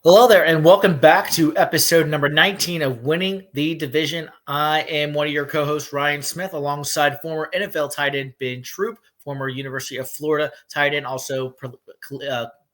Hello there, and welcome back to episode number 19 of Winning the Division. I am one of your co-hosts, Ryan Smith, alongside former NFL tight end Ben Troupe, former University of Florida tight end, also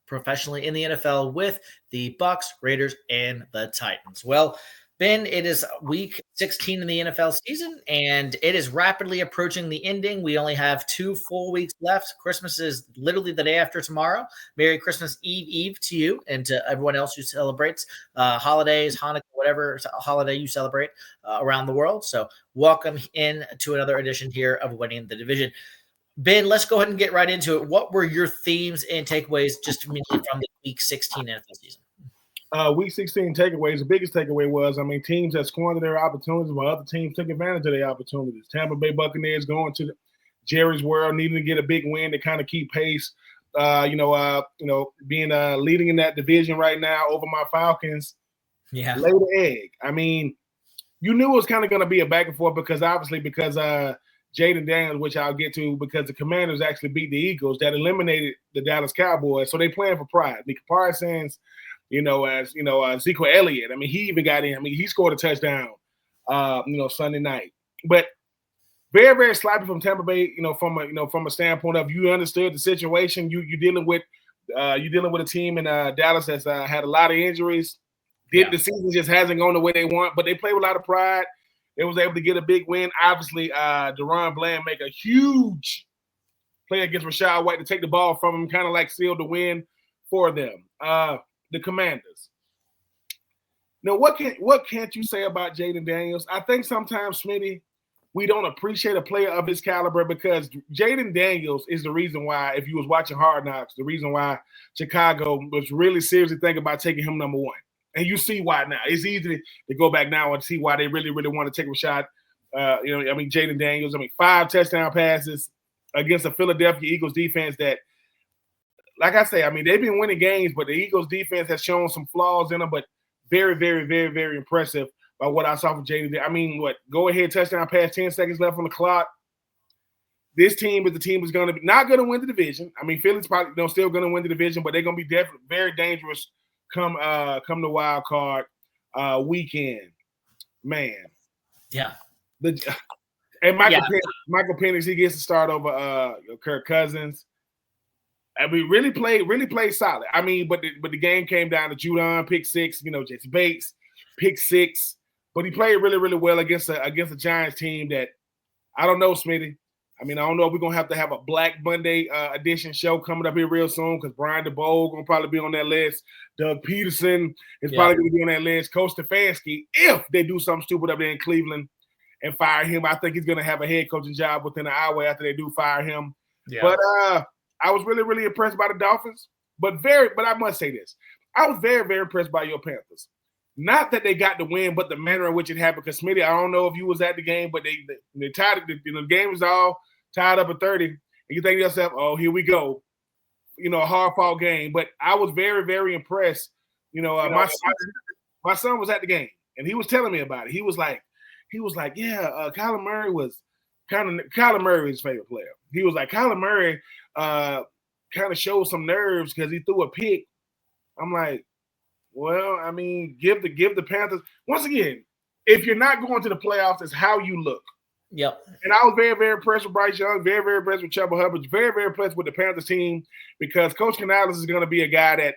professionally in the NFL with the Bucs, Raiders, and the Titans. Well, Ben, it is week 16 in the NFL season, and it is rapidly approaching the ending. We only have 2 full weeks left. Christmas is literally the day after tomorrow. Merry Christmas Eve to you and to everyone else who celebrates holidays, Hanukkah, whatever holiday you celebrate around the world. So welcome in to another edition here of Winning the Division. Ben, let's go ahead and get right into it. What were your themes and takeaways just immediately from the week 16 NFL season? Week 16 takeaways, the biggest takeaway was, teams that squandered their opportunities while other teams took advantage of their opportunities. Tampa Bay Buccaneers going to Jerry's World, needing to get a big win to kind of keep pace. Being leading in that division right now over my Falcons. Yeah. Lay the egg. You knew it was kind of going to be a back and forth because Jaden Daniels, which I'll get to, because the Commanders actually beat the Eagles that eliminated the Dallas Cowboys. So they playing for pride. The comparisons, Ezekiel Elliott. He even got in. He scored a touchdown, Sunday night. But very, very sloppy from Tampa Bay. From a standpoint of you understood the situation. You're dealing with a team in Dallas that's had a lot of injuries. The season just hasn't gone the way they want, but they play with a lot of pride. They was able to get a big win. Obviously, Deron Bland make a huge play against Rachaad White to take the ball from him, kind of like seal the win for them. The Commanders. Now, what can't you say about Jaden Daniels? I think sometimes, Smitty, we don't appreciate a player of his caliber because Jaden Daniels is the reason why, if you was watching Hard Knocks, the reason why Chicago was really seriously thinking about taking him number one. And you see why now. It's easy to go back now and see why they really, really want to take a shot. Jaden Daniels, 5 touchdown passes against the Philadelphia Eagles defense that, like I say, they've been winning games, but the Eagles defense has shown some flaws in them, but very, very, very, very impressive by what I saw from Jaden. Go ahead, touchdown pass, 10 seconds left on the clock. This team is the team that's going to be not going to win the division. Philly's probably still going to win the division, but they're going to be definitely very dangerous come the wild card weekend. Man. Yeah. Michael Penix, he gets to start over Kirk Cousins. Really played solid. But the game came down to Judon, pick 6, Jesse Bates, pick 6. But he played really, really well against a Giants team that I don't know, Smitty. I don't know if we're going to have a Black Monday edition show coming up here real soon because Brian DeBoer going to probably be on that list. Doug Peterson is probably going to be on that list. Coach Stefanski, if they do something stupid up there in Cleveland and fire him, I think he's going to have a head coaching job within an hour after they do fire him. Yeah. But I was really, really impressed by the Dolphins. But I must say this. I was very, very impressed by your Panthers. Not that they got the win, but the manner in which it happened. Because, Smitty, I don't know if you was at the game, but they tied it. The game was all tied up at 30. And you think to yourself, oh, here we go. A hard-fought game. But I was very, very impressed. My son was at the game, and he was telling me about it. He was like, Kyler Murray was Kyler Murray is his favorite player. He was like, Kyler Murray kind of showed some nerves because he threw a pick. I'm like, well, give the Panthers once again. If you're not going to the playoffs, it's how you look. Yep. And I was very, very impressed with Bryce Young. Very, very impressed with Chuba Hubbard. Very, very impressed with the Panthers team because Coach Canales is going to be a guy that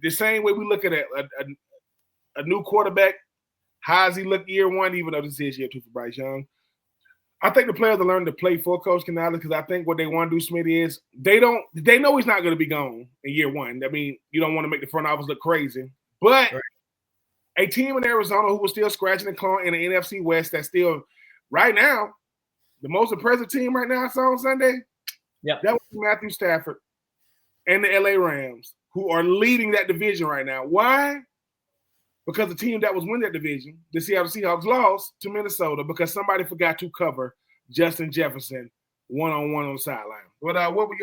the same way we look at a new quarterback. How does he look year one? Even though this is year 2 for Bryce Young. I think the players are learning to play for Coach Canales because I think what they want to do, Smitty, is they know he's not going to be gone in year 1. You don't want to make the front office look crazy. But a team in Arizona who was still scratching and clawing in the NFC West that's still, right now, the most impressive team right now I saw on Sunday, that was Matthew Stafford and the LA Rams, who are leading that division right now. Why? Because the team that was winning that division, the Seattle Seahawks, lost to Minnesota because somebody forgot to cover Justin Jefferson one-on-one on the sideline. But what were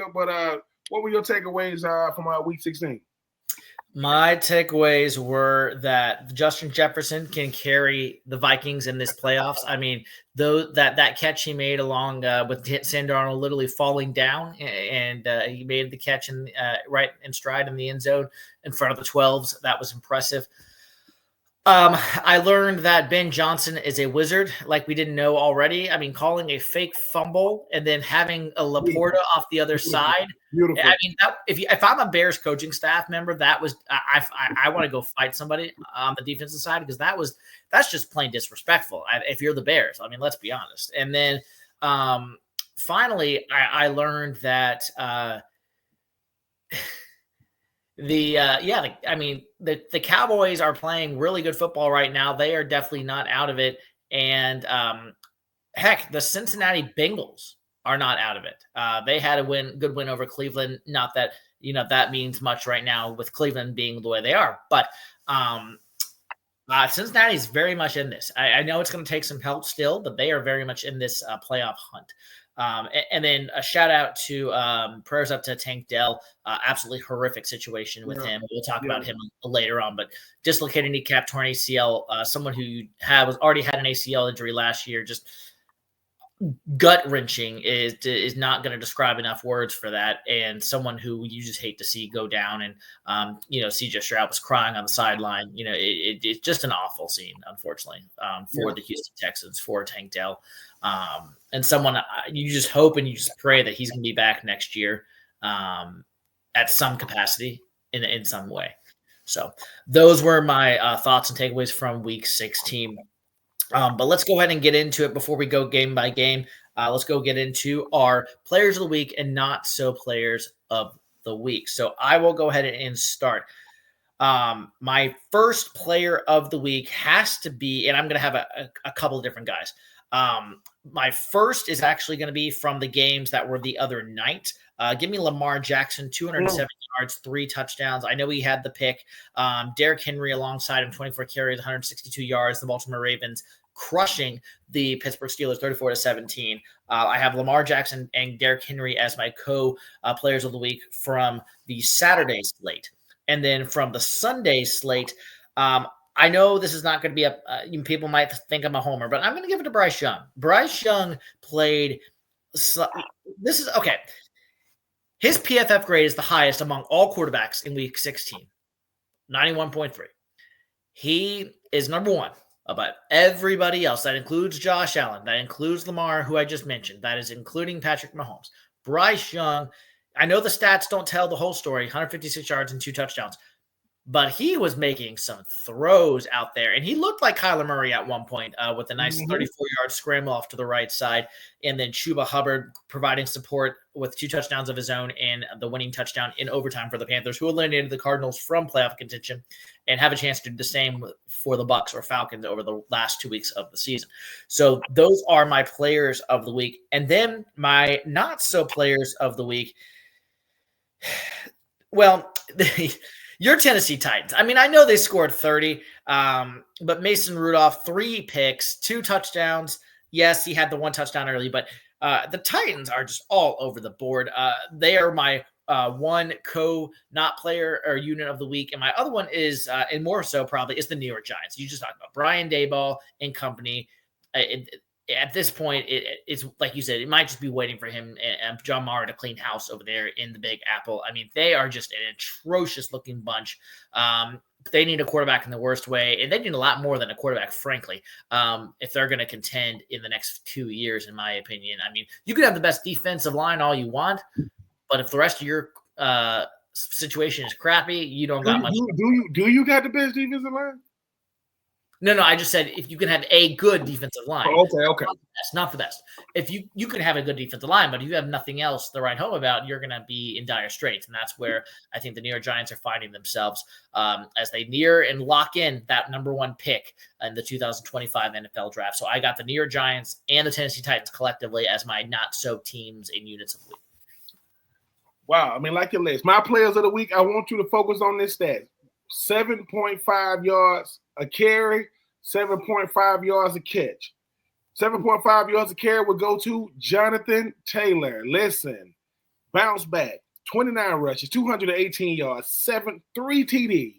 your takeaways from week 16? My takeaways were that Justin Jefferson can carry the Vikings in this playoffs. I mean, though that catch he made along with Sam Darnold literally falling down, and he made the catch right in stride in the end zone in front of the 12s. That was impressive. I learned that Ben Johnson is a wizard, like we didn't know already. I mean, calling a fake fumble and then having a Laporta off the other side. Beautiful. I mean, if I'm a Bears coaching staff member, that was I want to go fight somebody on the defensive side because that's just plain disrespectful. If you're the Bears, I mean, let's be honest. And then finally, I learned that. The Cowboys are playing really good football right now. They are definitely not out of it. And heck, the Cincinnati Bengals are not out of it. They had a good win over Cleveland. Not that, that means much right now with Cleveland being the way they are, but Cincinnati is very much in this. I know it's going to take some help still, but they are very much in this playoff hunt. And then a shout out to prayers up to Tank Dell. Absolutely horrific situation with him. We'll talk about him later on, but dislocated kneecap, torn ACL, someone who already had an ACL injury last year, just gut wrenching is not going to describe enough words for that. And someone who you just hate to see go down. And, CJ Stroud was crying on the sideline. It's just an awful scene, unfortunately, for the Houston Texans, for Tank Dell. And someone you just hope and you just pray that he's going to be back next year at some capacity in some way. So those were my thoughts and takeaways from week 16. But let's go ahead and get into it before we go game by game. Let's go get into our players of the week and not so players of the week. So I will go ahead and start. My first player of the week has to be, and I'm going to have a couple of different guys. My first is actually going to be from the games that were the other night. Give me Lamar Jackson, 207 yards, 3 touchdowns. I know he had the pick. Derrick Henry alongside him, 24 carries, 162 yards. The Baltimore Ravens crushing the Pittsburgh Steelers, 34-17. I have Lamar Jackson and Derrick Henry as my co-players of the week from the Saturday slate. And then from the Sunday slate, I know this is not going to be people might think I'm a homer, but I'm going to give it to Bryce Young. Bryce Young played. This is okay. His PFF grade is the highest among all quarterbacks in week 16, 91.3. He is number one about everybody else. That includes Josh Allen. That includes Lamar, who I just mentioned. That is including Patrick Mahomes. Bryce Young, I know the stats don't tell the whole story, 156 yards and 2 touchdowns. But he was making some throws out there, and he looked like Kyler Murray at one point with a nice 34-yard scramble off to the right side, and then Chuba Hubbard providing support with 2 touchdowns of his own and the winning touchdown in overtime for the Panthers, who eliminated the Cardinals from playoff contention and have a chance to do the same for the Bucs or Falcons over the last 2 weeks of the season. So those are my players of the week. And then my not-so-players of the week, well, your Tennessee Titans. I mean, I know they scored 30, but Mason Rudolph, 3 picks, 2 touchdowns. Yes, he had the 1 touchdown early, but the Titans are just all over the board. They are my one not player or unit of the week. And my other one is, and more so probably, is the New York Giants. You just talked about Brian Daboll and company. At this point, it's like you said, it might just be waiting for him and John Mara to clean house over there in the Big Apple. I mean, they are just an atrocious looking bunch. They need a quarterback in the worst way, and they need a lot more than a quarterback, frankly, if they're going to contend in the next 2 years, in my opinion. I mean, you could have the best defensive line all you want, but if the rest of your situation is crappy, you don't got much. Do you got the best defensive line? No, I just said if you can have a good defensive line. Oh, okay. Not the best. If you can have a good defensive line, but if you have nothing else to write home about, you're going to be in dire straits. And that's where I think the New York Giants are finding themselves as they near and lock in that number 1 pick in the 2025 NFL draft. So I got the New York Giants and the Tennessee Titans collectively as my not-so teams and units of the week. Wow. I mean, like your list. My players of the week, I want you to focus on this stat. 7.5 yards a carry, 7.5 yards a catch. 7.5 yards a carry would go to Jonathan Taylor. Listen, bounce back. 29 rushes, 218 yards, 3 TDs,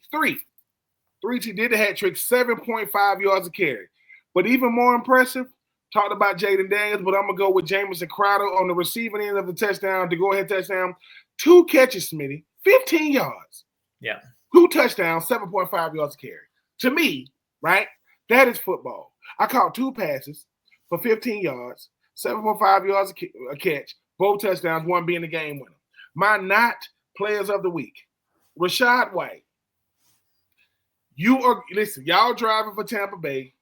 did the hat trick, 7.5 yards a carry. But even more impressive, talked about Jaden Daniels, but I'm going to go with Jamison Crowder on the receiving end of the touchdown, the go-ahead touchdown. 2 catches, Smitty, 15 yards. Yeah. 2 touchdowns, 7.5 yards a carry. To me, right, that is football. I caught 2 passes for 15 yards, 7.5 yards a catch, both touchdowns, one being the game winner. My not players of the week, Rashad White. Listen, y'all driving for Tampa Bay.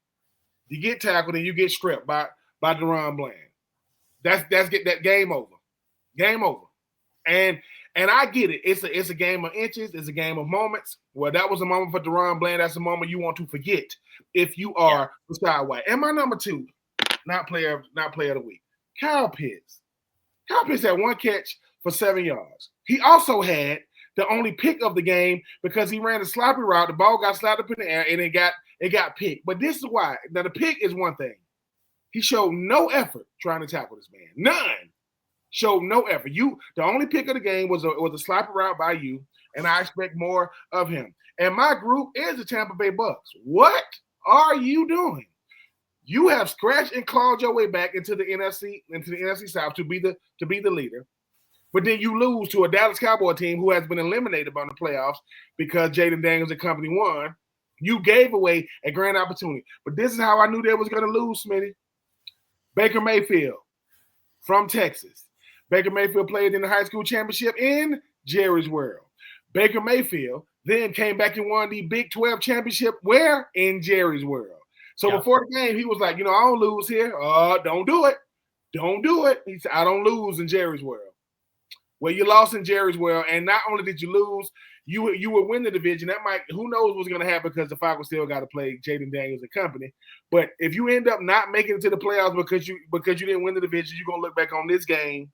You get tackled and you get stripped by Deron Bland. That's get that game over. Game over. And I get it. It's a game of inches. It's a game of moments. Well, that was a moment for Deron Bland. That's a moment you want to forget if you are Rashad White. And my number 2, not player of the week, Kyle Pitts. Kyle Pitts had 1 catch for 7 yards. He also had the only pick of the game because he ran a sloppy route. The ball got slapped up in the air and it got picked. But this is why. Now, the pick is one thing. He showed no effort trying to tackle this man. None. Showed no effort. The only pick of the game was a sloppy route by you, and I expect more of him. And my group is the Tampa Bay Bucks. What are you doing? You have scratched and clawed your way back into the NFC South to be the leader. But then you lose to a Dallas Cowboy team who has been eliminated by the playoffs because Jaden Daniels and company won. You gave away a grand opportunity. But this is how I knew they was going to lose, Smitty. Baker Mayfield from Texas. Baker Mayfield played in the high school championship in Jerry's World. Baker Mayfield then came back and won the Big 12 championship where? In Jerry's World. So before the game, he was like, I don't lose here. Don't do it. Don't do it. He said, I don't lose in Jerry's World. Well, you lost in Jerry's World, and not only did you lose, you would win the division. That who knows what's going to happen because the Falcons still got to play Jaden Daniels and company. But if you end up not making it to the playoffs because you didn't win the division, you're going to look back on this game,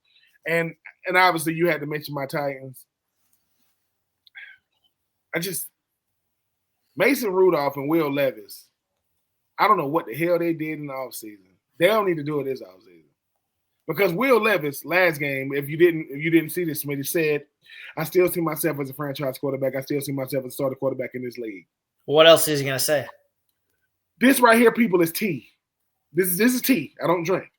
and obviously you had to mention my Titans. Mason Rudolph and Will Levis, I don't know what the hell they did in the offseason. They don't need to do it this offseason. Because Will Levis, last game, if you didn't see this, Smitty said, I still see myself as a franchise quarterback. I still see myself as a starter quarterback in this league. What else is he going to say? This right here, people, is tea. This is tea. I don't drink.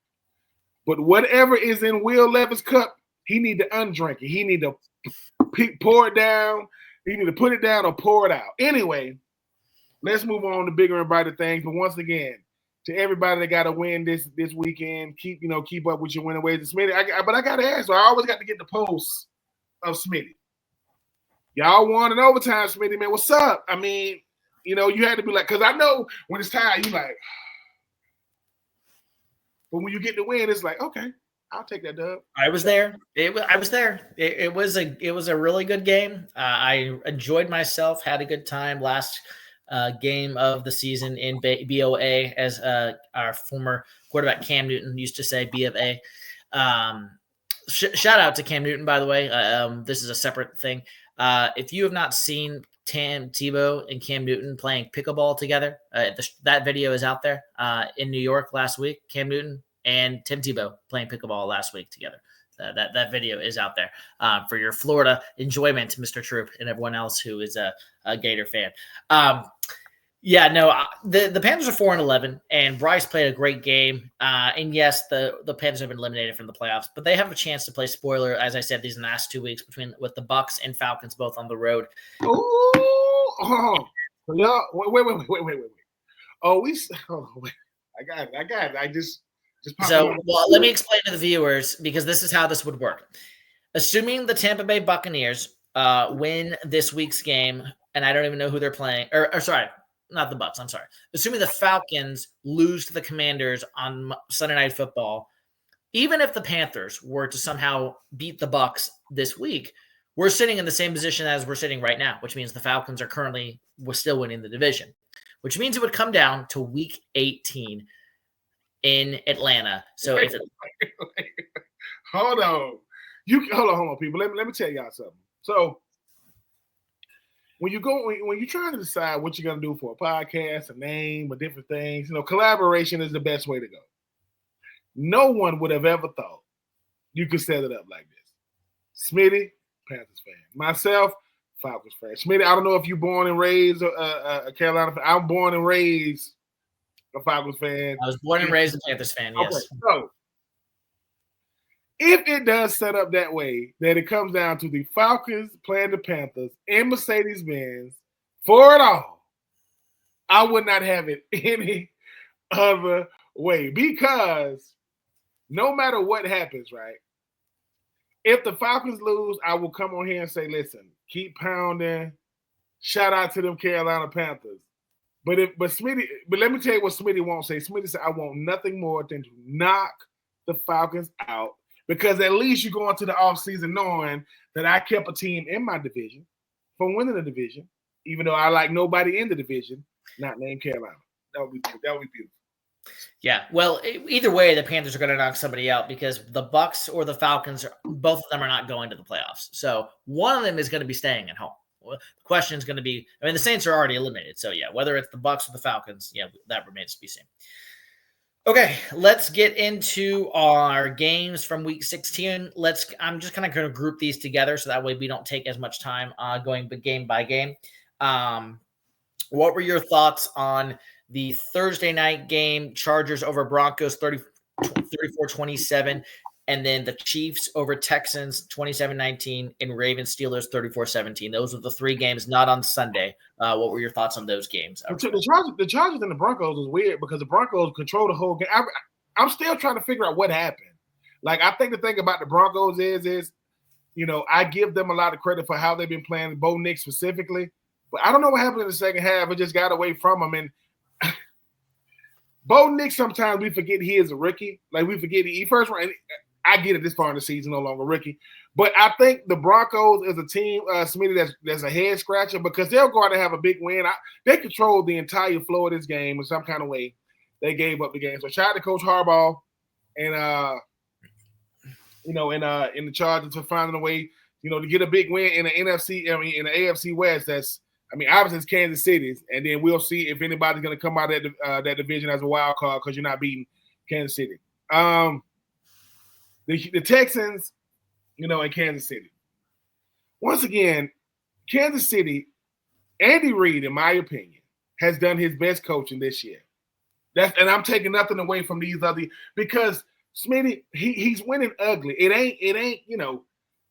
But whatever is in Will Levis' cup, he need to undrink it. He need to pour it down. He need to put it down or pour it out. Anyway, let's move on to bigger and brighter things. But once again, to everybody that got to win this weekend, keep up with your winning ways. And Smitty, but I got to ask, I always got to get the pulse of Smitty. Y'all won in overtime, Smitty, man. What's up? I mean, you had to be like, because I know when it's tired, you like, but when you get the win, it's like, okay, I'll take that dub. I was there. I was there. It was a really good game. I enjoyed myself, had a good time. Last game of the season in BOA, as our former quarterback Cam Newton used to say, B of A. Shout out to Cam Newton, by the way. This is a separate thing. If you have not seen Tim Tebow and Cam Newton playing pickleball together, that video is out there in New York last week. Cam Newton and Tim Tebow playing pickleball last week together. That video is out there for your Florida enjoyment, Mr. Troupe, and everyone else who is a Gator fan. The Panthers are 4-11, and Bryce played a great game. And yes, the Panthers have been eliminated from the playoffs, but they have a chance to play spoiler, as I said, these last 2 weeks with the Bucks and Falcons both on the road. Wait. I got it. Let me explain to the viewers, because this is how this would work. Assuming the Tampa Bay Buccaneers win this week's game, and I don't even know who they're playing, or sorry, not the Bucks, I'm sorry. Assuming the Falcons lose to the Commanders on Sunday Night Football, even if the Panthers were to somehow beat the Bucks this week, we're sitting in the same position as we're sitting right now, which means the Falcons we're still winning the division, which means it would come down to week 18 in Atlanta. So it's hold on, people. Let me tell y'all something. So when you're trying to decide what you're gonna do for a podcast, a name, or different things, collaboration is the best way to go. No one would have ever thought you could set it up like this. Smitty, Panthers fan. Myself, Falcons fan. Smitty, I don't know if you're born and raised a Carolina fan. I'm born and raised a Falcons fan. I was born and raised a Panthers fan, yes. Okay, so if it does set up that way, that it comes down to the Falcons playing the Panthers in Mercedes-Benz for it all, I would not have it any other way, because no matter what happens, right? If the Falcons lose, I will come on here and say, listen, keep pounding. Shout out to them Carolina Panthers. But let me tell you what Smitty won't say. Smitty said, I want nothing more than to knock the Falcons out, because at least you go into the offseason knowing that I kept a team in my division from winning the division, even though I like nobody in the division not named Carolina. That would be beautiful. Yeah, well, either way, the Panthers are going to knock somebody out, because the Bucks or the Falcons, both of them are not going to the playoffs. So one of them is going to be staying at home. Well, the question is going to be, I mean, the Saints are already eliminated. So yeah, whether it's the Bucks or the Falcons, yeah, that remains to be seen. Okay, let's get into our games from Week 16. I'm just kind of going to group these together so that way we don't take as much time going game by game. What were your thoughts on the Thursday night game, Chargers over Broncos 34-27, and then the Chiefs over Texans 27-19, and Ravens Steelers 34-17? Those were the three games not on Sunday. What were your thoughts on those games? The Chargers and the Broncos is weird because the Broncos control the whole game. I'm still trying to figure out what happened. Like, I think the thing about the Broncos is, I give them a lot of credit for how they've been playing, Bo Nix specifically. But I don't know what happened in the second half. It just got away from them. And Bo Nix, sometimes we forget he is a rookie. Like, we forget he first round. I get it this far in the season, no longer rookie. But I think the Broncos is a team, Smitty, that's a head scratcher, because they'll go out and have a big win. They controlled the entire flow of this game in some kind of way. They gave up the game. So shout out to Coach Harbaugh and in the Chargers for finding a way, to get a big win in the in the AFC West. Obviously it's Kansas City, and then we'll see if anybody's going to come out of that division as a wild card, because you're not beating Kansas City. The Texans, and Kansas City. Once again, Kansas City, Andy Reid, in my opinion, has done his best coaching this year. And I'm taking nothing away from these other, because Smitty, he's winning ugly. It ain't,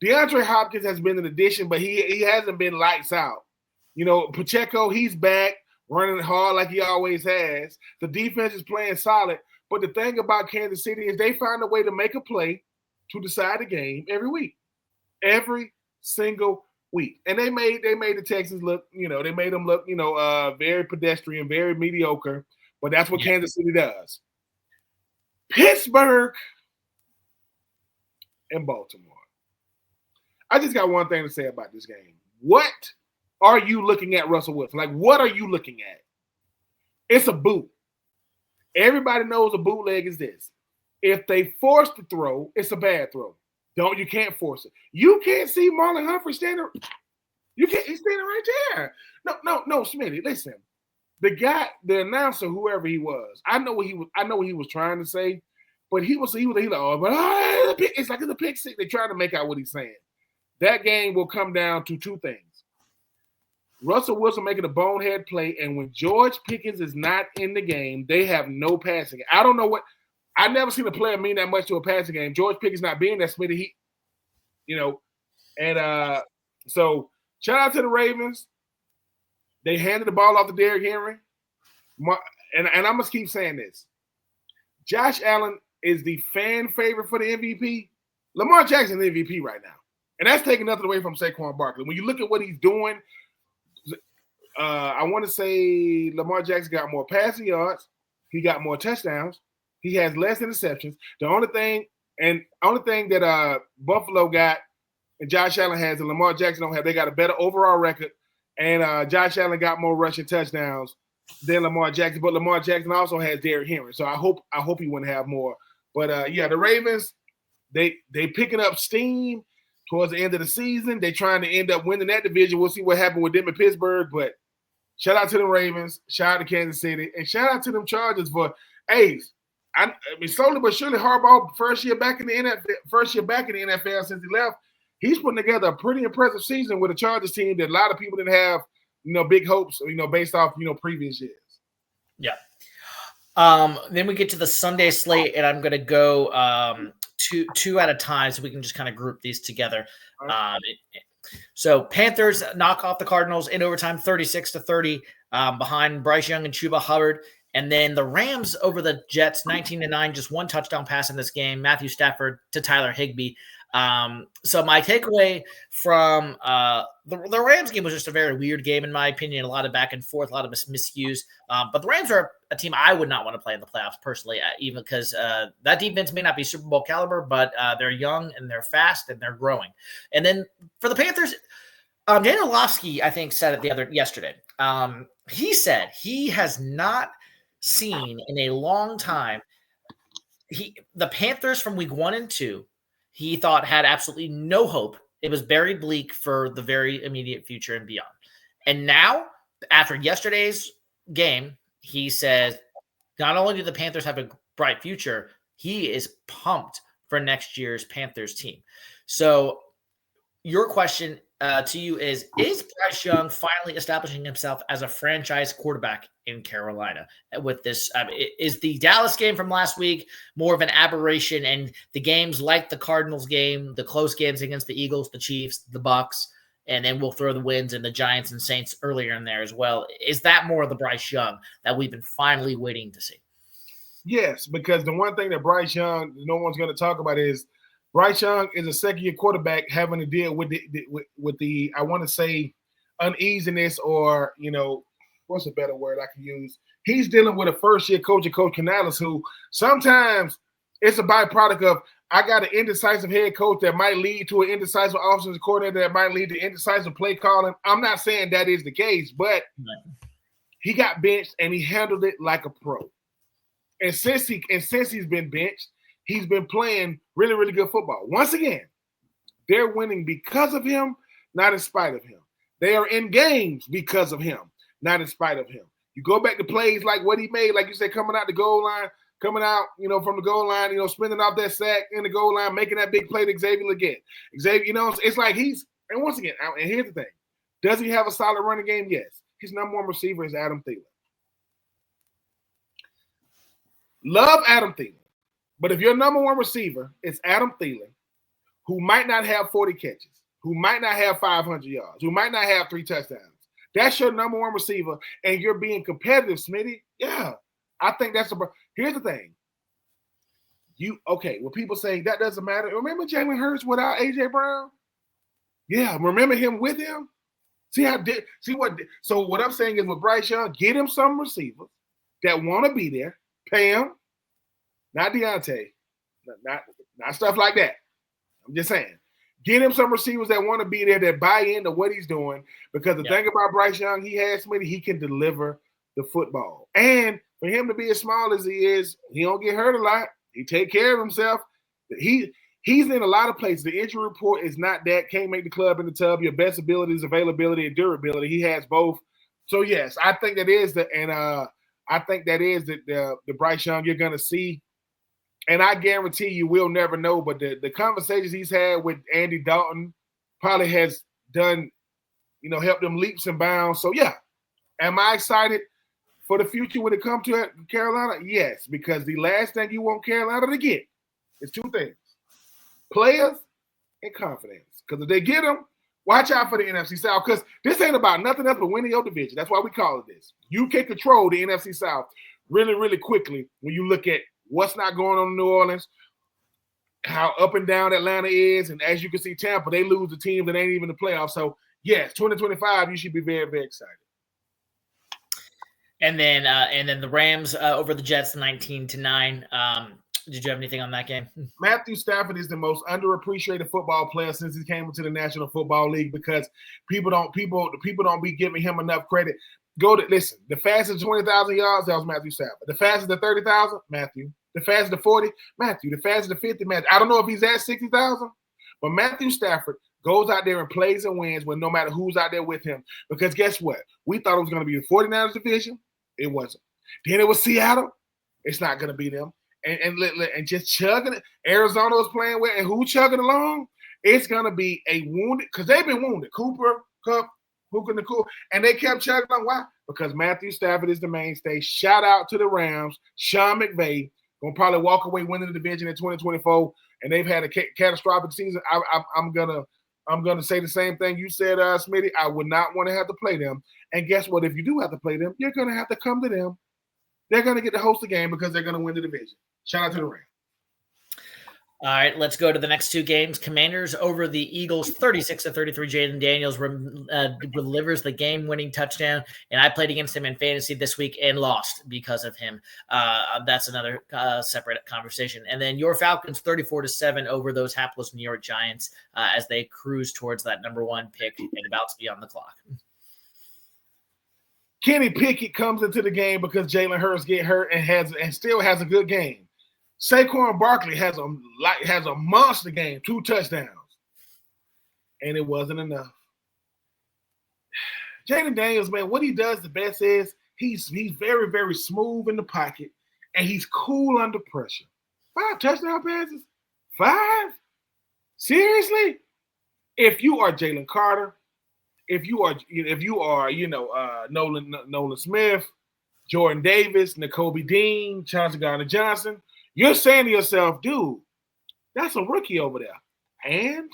DeAndre Hopkins has been an addition, but he hasn't been lights out. Pacheco, he's back running hard like he always has. The defense is playing solid. But the thing about Kansas City is they find a way to make a play to decide the game every week. Every single week. And they made the Texans look, they made them look, very pedestrian, very mediocre. But that's what Kansas City does. Pittsburgh and Baltimore. I just got one thing to say about this game. What are you looking at, Russell Wilson? Like, what are you looking at? It's a boot. Everybody knows a bootleg is this. If they force the throw, it's a bad throw. You can't force it. You can't see Marlon Humphrey standing. He's standing right there. No, Smitty, listen. The announcer, whoever he was, I know what he was trying to say, but he was like, it's like it's a pick six. They're trying to make out what he's saying. That game will come down to two things. Russell Wilson making a bonehead play, and when George Pickens is not in the game, they have no passing. I don't know what – I've never seen a player mean that much to a passing game. George Pickens not being that Smitty, so shout out to the Ravens. They handed the ball off to Derrick Henry. And I'm going to keep saying this. Josh Allen is the fan favorite for the MVP. Lamar Jackson is the MVP right now. And that's taking nothing away from Saquon Barkley. When you look at what he's doing – I want to say Lamar Jackson got more passing yards. He got more touchdowns. He has less interceptions. The only thing that Buffalo got and Josh Allen has and Lamar Jackson don't have, they got a better overall record. And Josh Allen got more rushing touchdowns than Lamar Jackson. But Lamar Jackson also has Derrick Henry. So I hope he wouldn't have more. But the Ravens, they picking up steam towards the end of the season. They're trying to end up winning that division. We'll see what happens with them in Pittsburgh. But shout out to the Ravens, shout out to Kansas City, and shout out to them Chargers for, slowly but surely, Harbaugh first year back in the NFL since he left. he's putting together a pretty impressive season with a Chargers team that a lot of people didn't have, big hopes, based off, previous years. Yeah. Then we get to the Sunday slate, and I'm going to go two at a time so we can just kind of group these together. Right. So Panthers knock off the Cardinals in overtime, 36-30, behind Bryce Young and Chuba Hubbard. And then the Rams over the Jets, 19-9, just one touchdown pass in this game. Matthew Stafford to Tyler Higbee. So my takeaway from the Rams game was just a very weird game, in my opinion. A lot of back and forth, a lot of misuse. But the Rams are a team I would not want to play in the playoffs personally, even because that defense may not be Super Bowl caliber, but they're young and they're fast and they're growing. And then for the Panthers, Dan Orlovsky, I think, said it yesterday. He said he has not seen in a long time. The Panthers from week 1 and 2, he thought had absolutely no hope. It was very bleak for the very immediate future and beyond. And now, after yesterday's game, he says not only do the Panthers have a bright future, he is pumped for next year's Panthers team. So your question to you is Bryce Young finally establishing himself as a franchise quarterback in Carolina with this? Is the Dallas game from last week more of an aberration, and the games like the Cardinals game, the close games against the Eagles, the Chiefs, the Bucks, and then we'll throw the wins and the Giants and Saints earlier in there as well? Is that more of the Bryce Young that we've been finally waiting to see? Yes, because the one thing that Bryce Young, no one's going to talk about is Bryce Young is a second-year quarterback having to deal with the I want to say uneasiness, or what's a better word I can use? He's dealing with a first-year coach, Coach Canales, who sometimes it's a byproduct of I got an indecisive head coach that might lead to an indecisive offensive coordinator that might lead to indecisive play calling. I'm not saying that is the case, but he got benched and he handled it like a pro. And since he's been benched, he's been playing really, really good football. Once again, they're winning because of him, not in spite of him. They are in games because of him, not in spite of him. You go back to plays like what he made, like you said, coming out the goal line, coming out, from the goal line, spinning off that sack in the goal line, making that big play to Xavier Legette. Xavier, it's like and once again, and here's the thing. Does he have a solid running game? Yes. His number one receiver is Adam Thielen. Love Adam Thielen. But if your number one receiver is Adam Thielen, who might not have 40 catches, who might not have 500 yards, who might not have 3 touchdowns, that's your number one receiver, and you're being competitive, Smitty. Yeah, I think that's here's the thing. When people say that doesn't matter, remember Jalen Hurts without A.J. Brown? Yeah, remember him with him? So what I'm saying is with Bryce Young, get him some receivers that want to be there, pay him. Not Deontay, not stuff like that. I'm just saying, get him some receivers that want to be there, that buy into what he's doing. Because the thing about Bryce Young, he can deliver the football. And for him to be as small as he is, he don't get hurt a lot. He take care of himself. He's in a lot of places. The injury report is not that. Can't make the club in the tub. Your best ability is availability and durability. He has both. So yes, I think that is the Bryce Young you're gonna see. And I guarantee you we'll never know, but the conversations he's had with Andy Dalton probably has done, helped him leaps and bounds. So, yeah, am I excited for the future when it comes to Carolina? Yes, because the last thing you want Carolina to get is 2 things, players and confidence. Because if they get them, watch out for the NFC South, because this ain't about nothing else but winning your division. That's why we call it this. You can control the NFC South really, really quickly when you look at what's not going on in New Orleans, how up and down Atlanta is, and as you can see, Tampa, they lose the team that ain't even in the playoffs. So, yes, 2025, you should be very, very excited. And then the Rams over the Jets, 19-9. Did you have anything on that game? Matthew Stafford is the most underappreciated football player since he came into the National Football League, because people don't be giving him enough credit. Listen, the fastest 20,000 yards, that was Matthew Stafford. The fastest to 30,000, Matthew. The fastest to 40, Matthew. The fastest to 50, Matthew. I don't know if he's at 60,000, but Matthew Stafford goes out there and plays and wins when no matter who's out there with him. Because guess what? We thought it was going to be the 49ers division. It wasn't. Then it was Seattle. It's not going to be them. And just chugging it. Arizona was playing with, and who chugging along? It's going to be a wounded, because they've been wounded. Cooper, Kupp, Puka Nakua, and they kept chugging on. Why? Because Matthew Stafford is the mainstay. Shout out to the Rams. Sean McVay going to probably walk away winning the division in 2024, and they've had a catastrophic season. I'm gonna say the same thing you said, Smitty. I would not want to have to play them. And guess what? If you do have to play them, you're going to have to come to them. They're going to get to host the game because they're going to win the division. Shout out to the Rams. All right, let's go to the next two games. Commanders over the Eagles, 36-33. Jaden Daniels delivers the game-winning touchdown, and I played against him in fantasy this week and lost because of him. That's another separate conversation. And then your Falcons, 34-7 over those hapless New York Giants as they cruise towards that number one pick and about to be on the clock. Kenny Pickett comes into the game because Jalen Hurts get hurt and still has a good game. Saquon Barkley has a monster game, 2 touchdowns, and it wasn't enough. Jaden Daniels, man, what he does the best is he's very, very smooth in the pocket, and he's cool under pressure. 5 touchdown passes? 5? Seriously? If you are Jalen Carter, if you are Nolan Smith, Jordan Davis, Nakobe Dean, Chauncey Gardner-Johnson, you're saying to yourself, dude, that's a rookie over there. And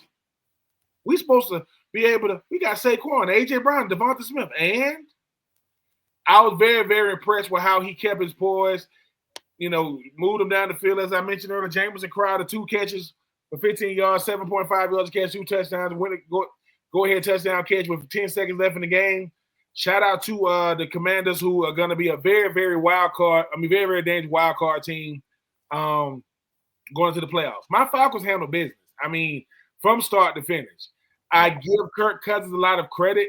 we supposed to be able to – we got Saquon, A.J. Brown, Devonta Smith. And I was very, very impressed with how he kept his poise, moved him down the field. As I mentioned earlier, Jameson Crowder, 2 catches for 15 yards, 7.5 yards catch, 2 touchdowns, go-ahead touchdown catch with 10 seconds left in the game. Shout out to the Commanders, who are going to be a very, very very, very dangerous wild card team. Going to the playoffs. My Falcons handle business. From start to finish. I give Kirk Cousins a lot of credit,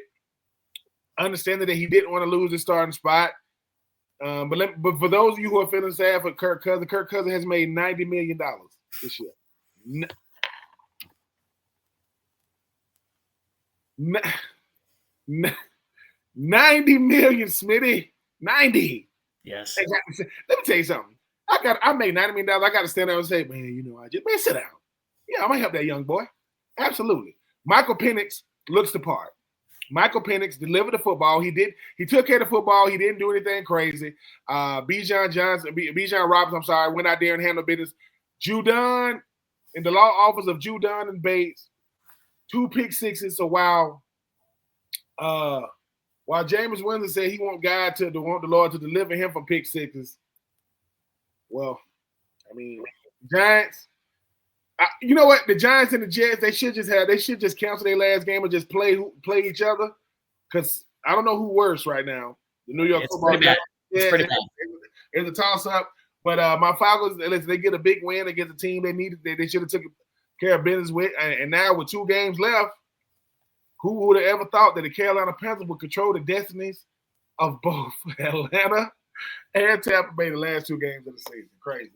understanding that he didn't want to lose his starting spot. But for those of you who are feeling sad for Kirk Cousins has made $90 million this year. $90 million, Smitty. 90. Yes. Let me tell you something. I made $90 million. I got to stand there and say, man, sit down. Yeah, I'm going to help that young boy. Absolutely. Michael Penix looks the part. Michael Penix delivered the football. He took care of the football. He didn't do anything crazy. Bijan Roberts, went out there and handled business. Judon, in the law office of Judon and Bates, 2 pick sixes. So while Jameis Winston said he want the Lord to deliver him from pick sixes, well, Giants. You know what? The Giants and the Jets, they should just cancel their last game and just play each other. Because I don't know who worse right now. The New York football Giants. It's pretty bad. It's a toss-up. But my Falcons, they get a big win against a team they needed. They should have taken care of business with. And now with 2 games left, who would have ever thought that the Carolina Panthers would control the destinies of both Atlanta and Tampa Bay the last 2 games of the season? Crazy.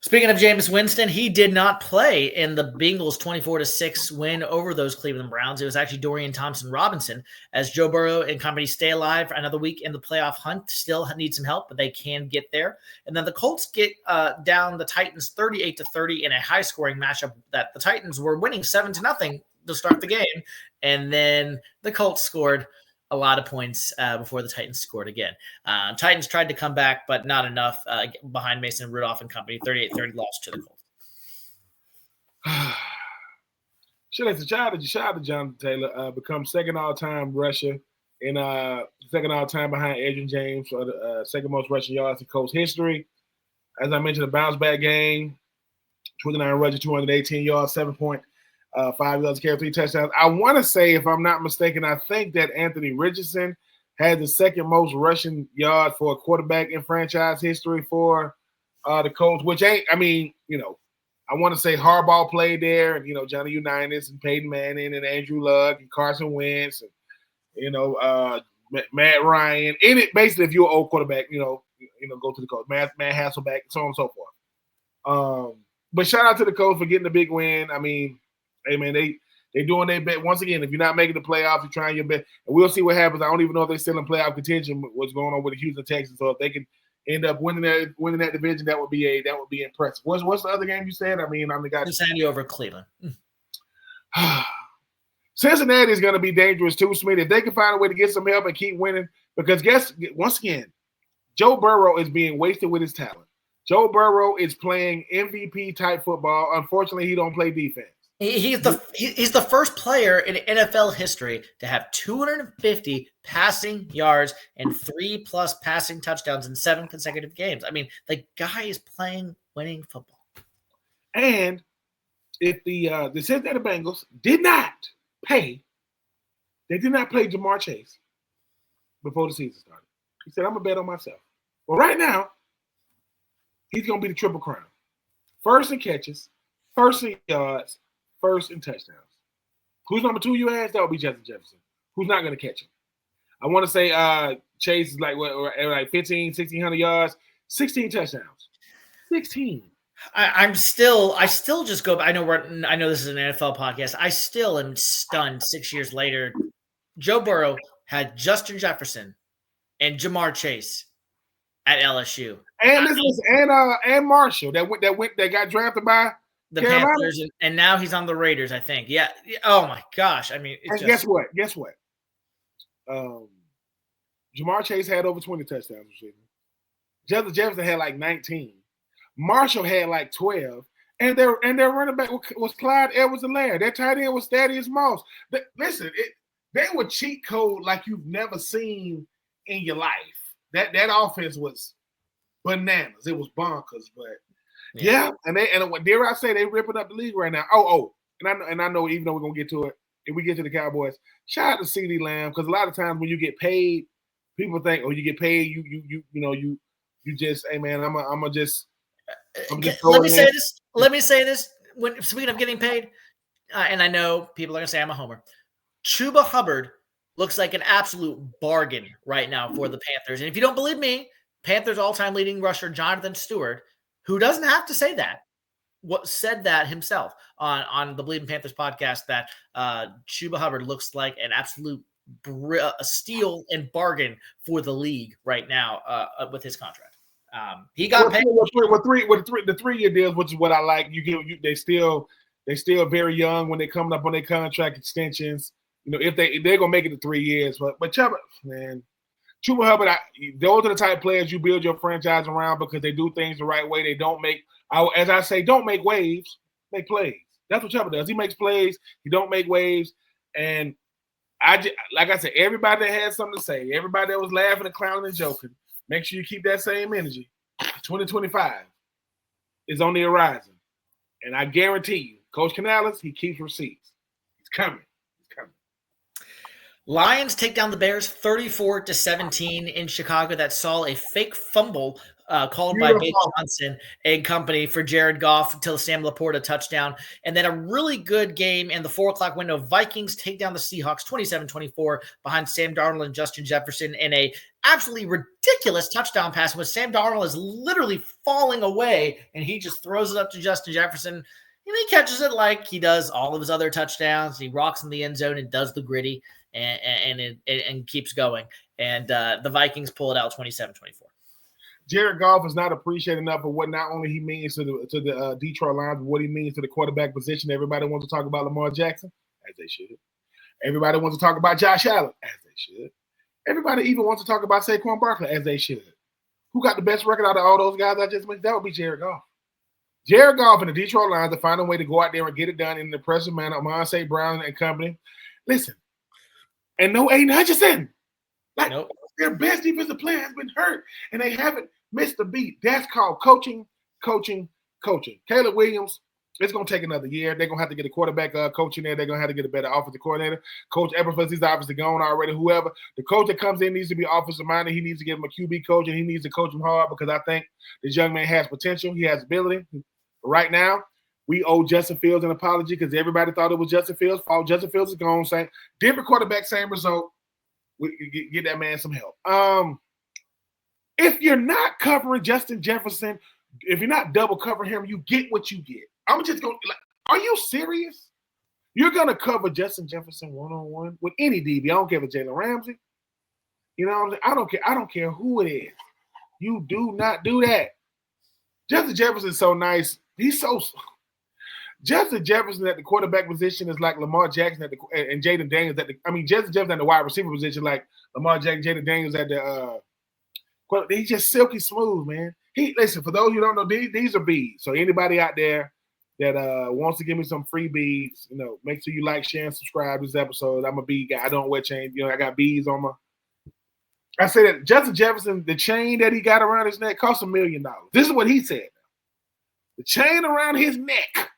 Speaking of Jameis Winston, he did not play in the Bengals 24-6 win over those Cleveland Browns. It was actually Dorian Thompson-Robinson as Joe Burrow and company stay alive for another week in the playoff hunt. Still need some help, but they can get there. And then the Colts get down the Titans 38-30 in a high-scoring matchup that the Titans were winning 7-0 to start the game. And then the Colts scored a lot of points before the Titans scored again. Titans tried to come back, but not enough behind Mason Rudolph and company. 38-30 lost to the Colts. Shout out to Jonathan Taylor, become second all-time rusher and second all-time behind Adrian James for the second most rushing yards in Colts history. As I mentioned, a bounce-back game, 29 rushes, 218 yards, 7.5 yards carry, 3 touchdowns. I want to say, if I'm not mistaken, I think that Anthony Richardson had the second most rushing yards for a quarterback in franchise history for the Colts, which ain't, I want to say Harbaugh played there, and, Johnny Unitas and Peyton Manning and Andrew Luck and Carson Wentz and, Matt Ryan. Basically, if you're an old quarterback, go to the Colts. Matt Hasselbeck, so on and so forth. But shout out to the Colts for getting the big win. Hey, man, they doing their best. Once again, if you're not making the playoffs, you're trying your best. And we'll see what happens. I don't even know if they're still in playoff contention, what's going on with the Houston Texans. So if they can end up winning that division, that would be impressive. What's the other game you said? I'm the guy. Cincinnati over Cleveland. Cincinnati is going to be dangerous too, Smith. If they can find a way to get some help and keep winning, because once again, Joe Burrow is being wasted with his talent. Joe Burrow is playing MVP type football. Unfortunately, he don't play defense. He's the first player in NFL history to have 250 passing yards and 3+ passing touchdowns in 7 consecutive games. I mean, the guy is playing winning football. And if the Cincinnati Bengals did not play Jamar Chase before the season started, he said, "I'm gonna bet on myself." Well, right now, he's gonna be the triple crown: first in catches, first in yards, first in touchdowns. Who's number 2? You asked. That would be Justin Jefferson. Who's not gonna catch him? I want to say Chase is like 1,500 yards, 16 touchdowns, 16. I still just go. I know this is an NFL podcast. I still am stunned 6 years later. Joe Burrow had Justin Jefferson and Jamar Chase at LSU, and Marshall that got drafted by the Carolina. Panthers, and now he's on the Raiders, I think. Yeah. Oh my gosh. I mean, guess what? Jamar Chase had over 20 touchdowns receiving. Justin Jefferson had like 19. Marshall had like 12. And their running back was Clyde Edwards-Helaire. Their tight end was Thaddeus Moss. They were cheat code like you've never seen in your life. That offense was bananas. It was bonkers, but yeah. And dare I say, they ripping up the league right now. And I know even though we're gonna get to it, if we get to the Cowboys, shout out to CeeDee Lamb, because a lot of times when you get paid, people think, you get paid, you just, hey man, I'm just let me say this. When speaking of getting paid, and I know people are gonna say I'm a homer, Chuba Hubbard looks like an absolute bargain right now for the Panthers. And if you don't believe me, Panthers all-time leading rusher Jonathan Stewart, who doesn't have to say that, said that himself on the Bleeding Panthers podcast, that Chuba Hubbard looks like an absolute steal and bargain for the league right now with his contract. He got paid with the 3-year deals, which is what I like. They still very young when they coming up on their contract extensions. If they're gonna make it to 3 years, but Chuba Hubbard, those are the type of players you build your franchise around, because they do things the right way. They don't make, as I say, don't make waves, make plays. That's what Chuba does. He makes plays. He don't make waves. And like I said, everybody that had something to say, everybody that was laughing and clowning and joking, make sure you keep that same energy. 2025 is on the horizon. And I guarantee you, Coach Canales, he keeps receipts. He's coming. Lions take down the Bears 34-17 in Chicago. That saw a fake fumble called by Bates Johnson and company for Jared Goff until Sam Laporta touchdown. And then a really good game in the 4:00 window. Vikings take down the Seahawks 27-24 behind Sam Darnold and Justin Jefferson in a absolutely ridiculous touchdown pass, where Sam Darnold is literally falling away and he just throws it up to Justin Jefferson. And he catches it like he does all of his other touchdowns. He rocks in the end zone and does the gritty and keeps going. And the Vikings pull it out 27-24. Jared Goff is not appreciated enough for what not only he means to the Detroit Lions, but what he means to the quarterback position. Everybody wants to talk about Lamar Jackson, as they should. Everybody wants to talk about Josh Allen, as they should. Everybody even wants to talk about Saquon Barkley, as they should. Who got the best record out of all those guys I just mentioned? That would be Jared Goff. Jared Goff and the Detroit Lions to find a way to go out there and get it done in an impressive manner. Amon St. Brown and company. Listen, and no Aiden Hutchinson. Nope. Their best defensive player has been hurt, and they haven't missed a beat. That's called coaching. Caleb Williams, it's going to take another year. They're going to have to get a quarterback coach in there. They're going to have to get a better offensive coordinator. Coach Eberflus, he's obviously gone already. Whoever. The coach that comes in needs to be offensive-minded. He needs to give him a QB coach, and he needs to coach him hard, because I think this young man has potential. He has ability. Right now, we owe Justin Fields an apology, because everybody thought it was Justin Fields' fault. Justin Fields is gone. Same different quarterback, same result. We get that man some help. If you're not covering Justin Jefferson, if you're not double covering him, you get what you get. I'm just going to, are you serious? You're going to cover Justin Jefferson one-on-one with any DB. I don't care if it's Jalen Ramsey. You know what I'm saying? I don't care who it is. You do not do that. Justin Jefferson is so nice. Justin Jefferson at the quarterback position is like Lamar Jackson and Jaden Daniels Justin Jefferson at the wide receiver position like Lamar Jackson, Jaden Daniels at the he's just silky smooth, man. Listen, for those who don't know, these are beads. So anybody out there that wants to give me some free beads, make sure you like, share, and subscribe to this episode. I'm a bead guy. I don't wear chains. I got beads on my. I said that Justin Jefferson, the chain that he got around his neck cost $1 million. This is what he said. The chain around his neck,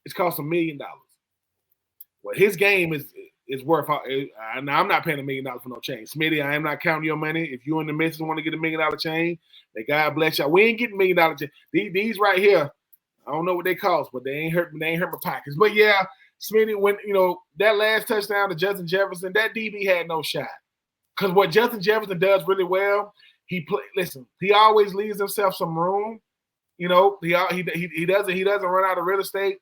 it's cost $1 million. Well, his game is worth. Now I'm not paying $1 million for no chain, Smitty. I am not counting your money. If you and the missus want to get $1 million chain, may God bless y'all. We ain't getting $1 million chain. These right here, I don't know what they cost, but they ain't hurt my pockets. But yeah, Smitty, when that last touchdown to Justin Jefferson, that DB had no shot. Because what Justin Jefferson does really well, he always leaves himself some room. He doesn't run out of real estate.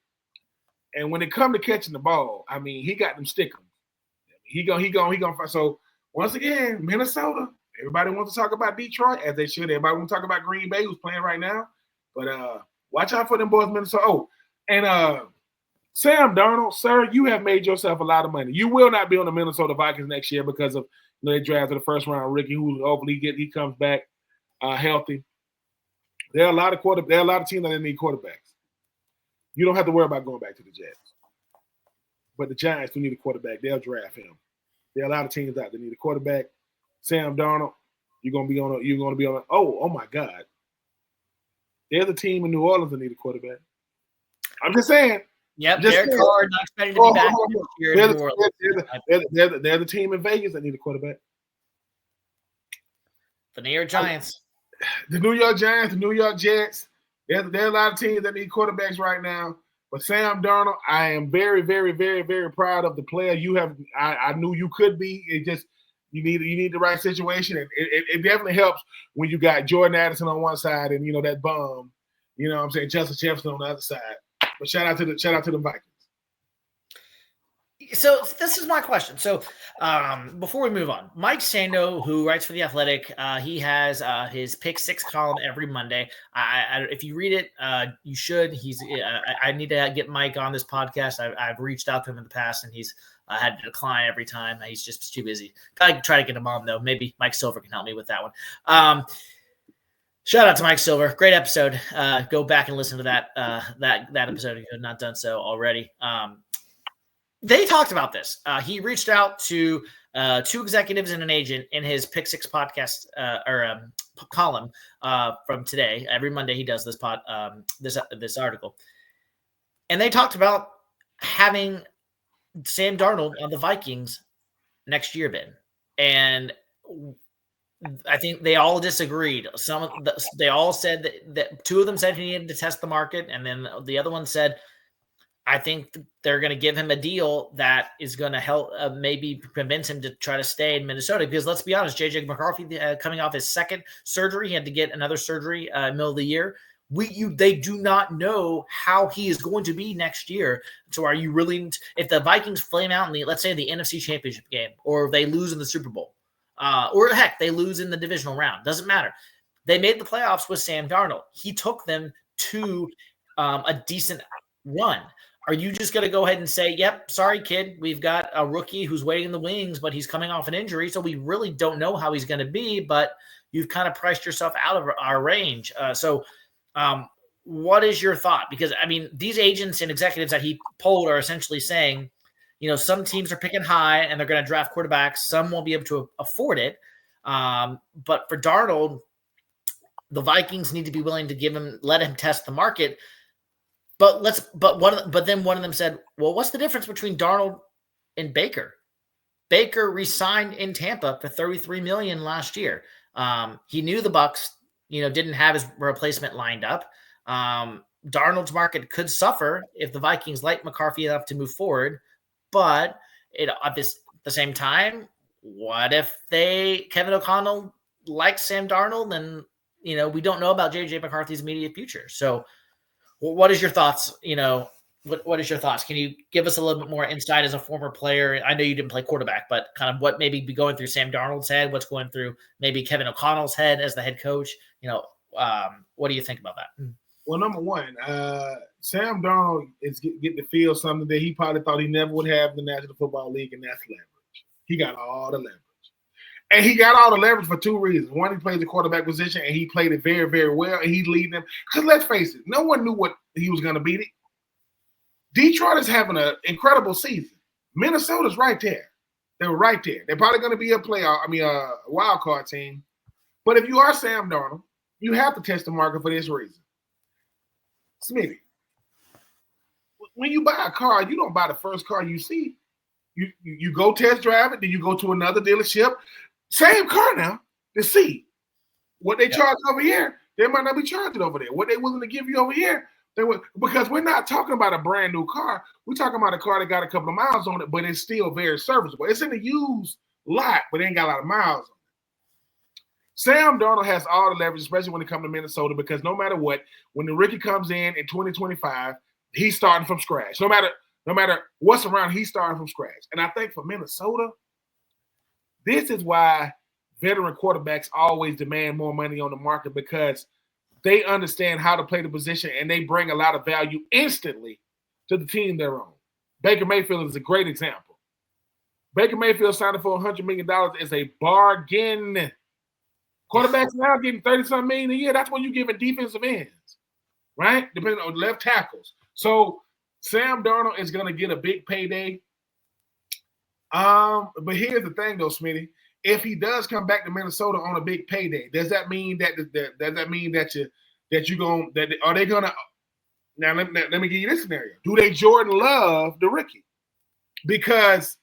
And when it comes to catching the ball, he got them stickers. He gonna fight. So once again, Minnesota. Everybody wants to talk about Detroit, as they should. Everybody want to talk about Green Bay, who's playing right now. But watch out for them boys, Minnesota. Oh, and Sam Darnold, sir, you have made yourself a lot of money. You will not be on the Minnesota Vikings next year because of they drafted the first round rookie who hopefully he comes back healthy. There are a lot of teams that need quarterbacks. You don't have to worry about going back to the Jets. But the Giants do need a quarterback. They'll draft him. There are a lot of teams out that need a quarterback. Sam Darnold, you're gonna be on. Oh my God. There's a team in New Orleans that need a quarterback. I'm just saying. Yep, Derek Carr not expected to be back this year in New Orleans. There's a team in Vegas that need a quarterback. The New York Giants. The New York Giants, the New York Jets. There are a lot of teams that need quarterbacks right now. But Sam Darnold, I am very, very, very, very proud of the player you have. I knew you could be. It just you need the right situation. And it definitely helps when you got Jordan Addison on one side and that bum. What I'm saying, Justin Jefferson on the other side. But shout out to the Vikings. So this is my question. So before we move on, Mike Sando, who writes for The Athletic, he has his Pick Six column every Monday. If you read it, you should. I need to get Mike on this podcast. I've reached out to him in the past, and he's had to decline every time. He's just too busy. I try to get him on, though. Maybe Mike Silver can help me with that one. Shout out to Mike Silver. Great episode. Go back and listen to that episode if you have not done so already. They talked about this. He reached out to two executives and an agent in his Pick Six podcast column from today. Every Monday he does this article. And they talked about having Sam Darnold on the Vikings next year, Ben. And I think they all disagreed. They all said that two of them said he needed to test the market, and then the other one said, I think they're going to give him a deal that is going to help maybe convince him to try to stay in Minnesota. Because let's be honest, JJ McCarthy coming off his second surgery, he had to get another surgery middle of the year. They do not know how he is going to be next year. So are you really, if the Vikings flame out in let's say the NFC Championship game, or if they lose in the Super Bowl, or heck, they lose in the divisional round, doesn't matter. They made the playoffs with Sam Darnold. He took them to a decent run. Are you just going to go ahead and say, yep, sorry, kid, we've got a rookie who's waiting in the wings, but he's coming off an injury, so we really don't know how he's going to be, but you've kind of priced yourself out of our range. What is your thought? Because, these agents and executives that he polled are essentially saying, some teams are picking high and they're going to draft quarterbacks. Some won't be able to afford it. But for Darnold, the Vikings need to be willing to let him test the market. But then one of them said, well, what's the difference between Darnold and Baker? Baker re-signed in Tampa for $33 million last year. He knew the Bucs, didn't have his replacement lined up. Darnold's market could suffer if the Vikings like McCarthy enough to move forward. But at the same time, what if Kevin O'Connell likes Sam Darnold, and we don't know about JJ McCarthy's immediate future. So what is your thoughts? What is your thoughts? Can you give us a little bit more insight as a former player? I know you didn't play quarterback, but kind of what maybe be going through Sam Darnold's head, what's going through maybe Kevin O'Connell's head as the head coach? What do you think about that? Well, number one, Sam Darnold is getting to feel something that he probably thought he never would have in the National Football League, and that's leverage. He got all the leverage. And he got all the leverage for two reasons. One, he plays the quarterback position, and he played it very, very well, and he's leading them. Because let's face it, no one knew what he was going to beat it. Detroit is having an incredible season. Minnesota's right there. They were right there. They're probably going to be a wild card team. But if you are Sam Darnold, you have to test the market for this reason. Smitty, when you buy a car, you don't buy the first car you see. You go test drive it, then you go to another dealership. Same car now to see what they charge over here. They might not be charging over there. What they willing to give you over here, because we're not talking about a brand new car. We're talking about a car that got a couple of miles on it, but it's still very serviceable. It's in a used lot, but it ain't got a lot of miles on it. Sam Darnold has all the leverage, especially when it comes to Minnesota, because no matter what, when the rookie comes in 2025, he's starting from scratch. No matter what's around, he's starting from scratch. And I think for Minnesota, this is why veteran quarterbacks always demand more money on the market, because they understand how to play the position and they bring a lot of value instantly to the team they're on. Baker Mayfield is a great example. Baker Mayfield signed for $100 million is a bargain. Quarterbacks now getting 30-something million a year. That's when you're giving defensive ends, right? Depending on left tackles. So Sam Darnold is going to get a big payday. But here's the thing, though, Smitty. If he does come back to Minnesota on a big payday, does that mean that are they gonna? Now let me give you this scenario. Do they Jordan Love the rookie? Because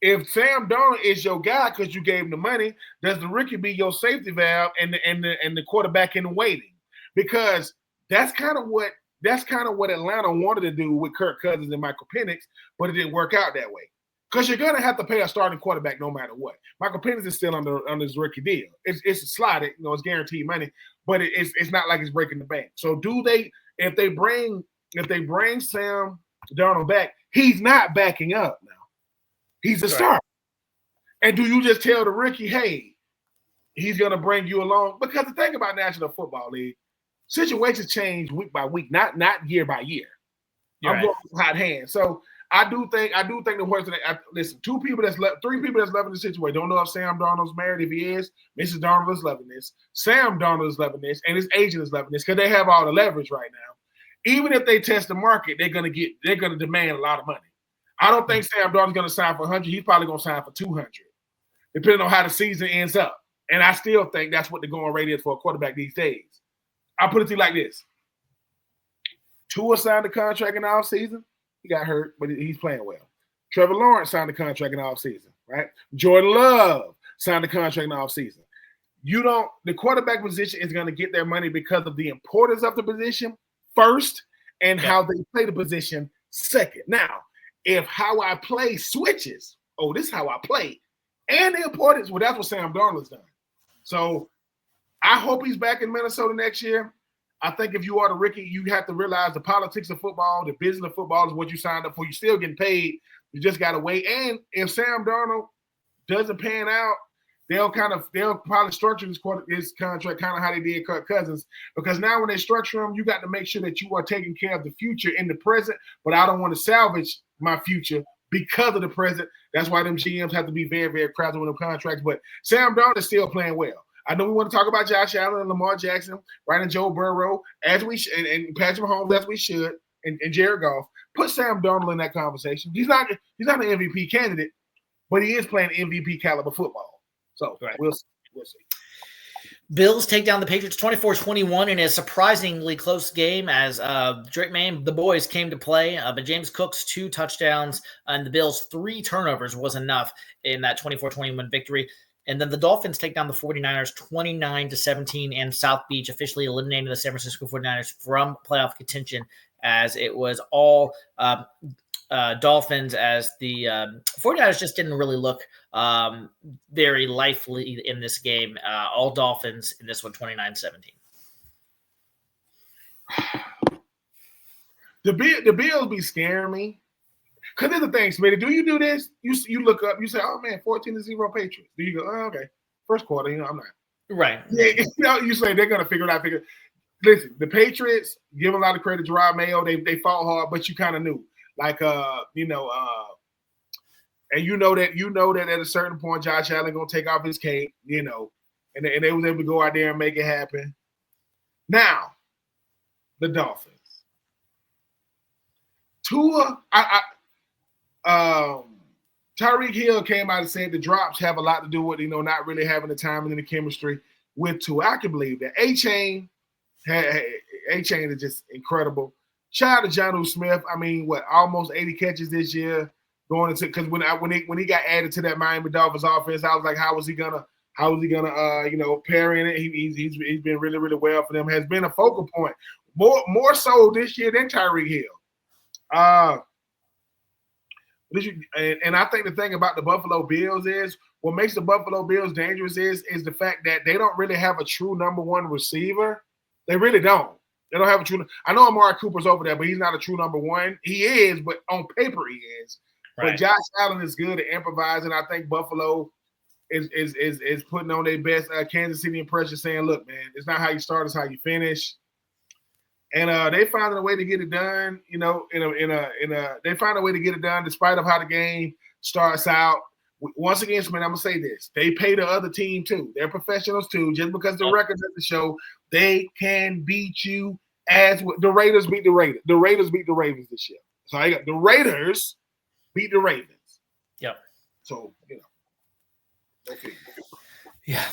if Sam Darnold is your guy because you gave him the money, does the rookie be your safety valve and the quarterback in waiting? Because that's kind of what Atlanta wanted to do with Kirk Cousins and Michael Penix, but it didn't work out that way. Because you're gonna have to pay a starting quarterback no matter what. Michael Penix is still under his rookie deal. It's slotted, it's guaranteed money, but it's not like it's breaking the bank. So if they bring Sam Darnold back, he's not backing up now. He's a starter. And do you just tell the rookie, hey, he's going to bring you along? Because the thing about National Football League, situations change week by week, not year by year. I'm going with hot hands. So I do think the worst. Listen, three people that's loving the situation. Don't know if Sam Darnold's married. If he is, Mrs. Darnold is loving this. Sam Darnold is loving this, and his agent is loving this because they have all the leverage right now. Even if they test the market, they're going to demand a lot of money. I don't think Sam Darnold's going to sign for 100. He's probably going to sign for 200, depending on how the season ends up. And I still think that's what the going rate is for a quarterback these days. I'll put it to you like this. Tua signed the contract in the offseason. He got hurt, but he's playing well. Trevor Lawrence signed the contract in the offseason, right? Jordan Love signed the contract in the offseason. The quarterback position is going to get their money because of the importance of the position first and how they play the position second. Now, if how I play switches, this is how I play, and the importance, well, that's what Sam Darnold has done. So I hope he's back in Minnesota next year. I think if you are the rookie, you have to realize the politics of football, the business of football is what you signed up for. You're still getting paid. You just got to wait. And if Sam Darnold doesn't pan out, they'll probably structure this contract kind of how they did Kirk Cousins. Because now when they structure them, you got to make sure that you are taking care of the future in the present. But I don't want to salvage my future because of the present. That's why them GMs have to be very, very crafty with them contracts. But Sam Darnold is still playing well. I know we want to talk about Josh Allen and Lamar Jackson, right, and Joe Burrow, as we and Patrick Mahomes, as we should, and Jared Goff. Put Sam Darnold in that conversation. He's not an MVP candidate, but he is playing MVP caliber football. So we'll see. Bills take down the Patriots 24-21 in a surprisingly close game as Drake May, the boys came to play. But James Cook's 2 touchdowns and the Bills' 3 turnovers was enough in that 24-21 victory. And then the Dolphins take down the 49ers 29-17, and South Beach officially eliminating the San Francisco 49ers from playoff contention, as it was all Dolphins, as the 49ers just didn't really look very lively in this game. All Dolphins in this one, 29-17. The Bills be scaring me. Because here's the thing, Smitty. Do you do this? You look up, you say, oh, man, 14-0 Patriots. Do you go, oh, okay, first quarter, I'm not. Right. Yeah, you say they're going to figure it out. listen, the Patriots give a lot of credit to Rob Mayo. They fought hard, but you kind of knew, like and you know that at a certain point, Josh Allen gonna take off his cape, and they was able to go out there and make it happen. Now, the Dolphins. Tua, Tyreek Hill came out and said the drops have a lot to do with not really having the time and the chemistry with Tua. I can believe that. A-Chain is just incredible. Shout out to Jonnu Smith. I mean, almost 80 catches this year going into, because when he got added to that Miami Dolphins offense, I was like, how was he gonna pair in it? He's been really, really well for them. Has been a focal point more so this year than Tyreek Hill. And I think the thing about the Buffalo Bills is what makes the Buffalo Bills dangerous is the fact that they don't really have a true number one receiver. They really don't. They don't have a true. I know Amari Cooper's over there, but he's not a true number one. He is, but on paper he is. Right. But Josh Allen is good at improvising. I think Buffalo is putting on their best Kansas City impression, saying, "Look, man, it's not how you start, it's how you finish." And they found a way to get it done. They found a way to get it done despite of how the game starts out. Once again, man, I'm gonna say this: they pay the other team too. They're professionals too. Just because the records at the show, they can beat you. As the Raiders beat the Raiders. The Raiders beat the Ravens this year. So I got the Raiders beat the Ravens. Yep. So okay. Yeah.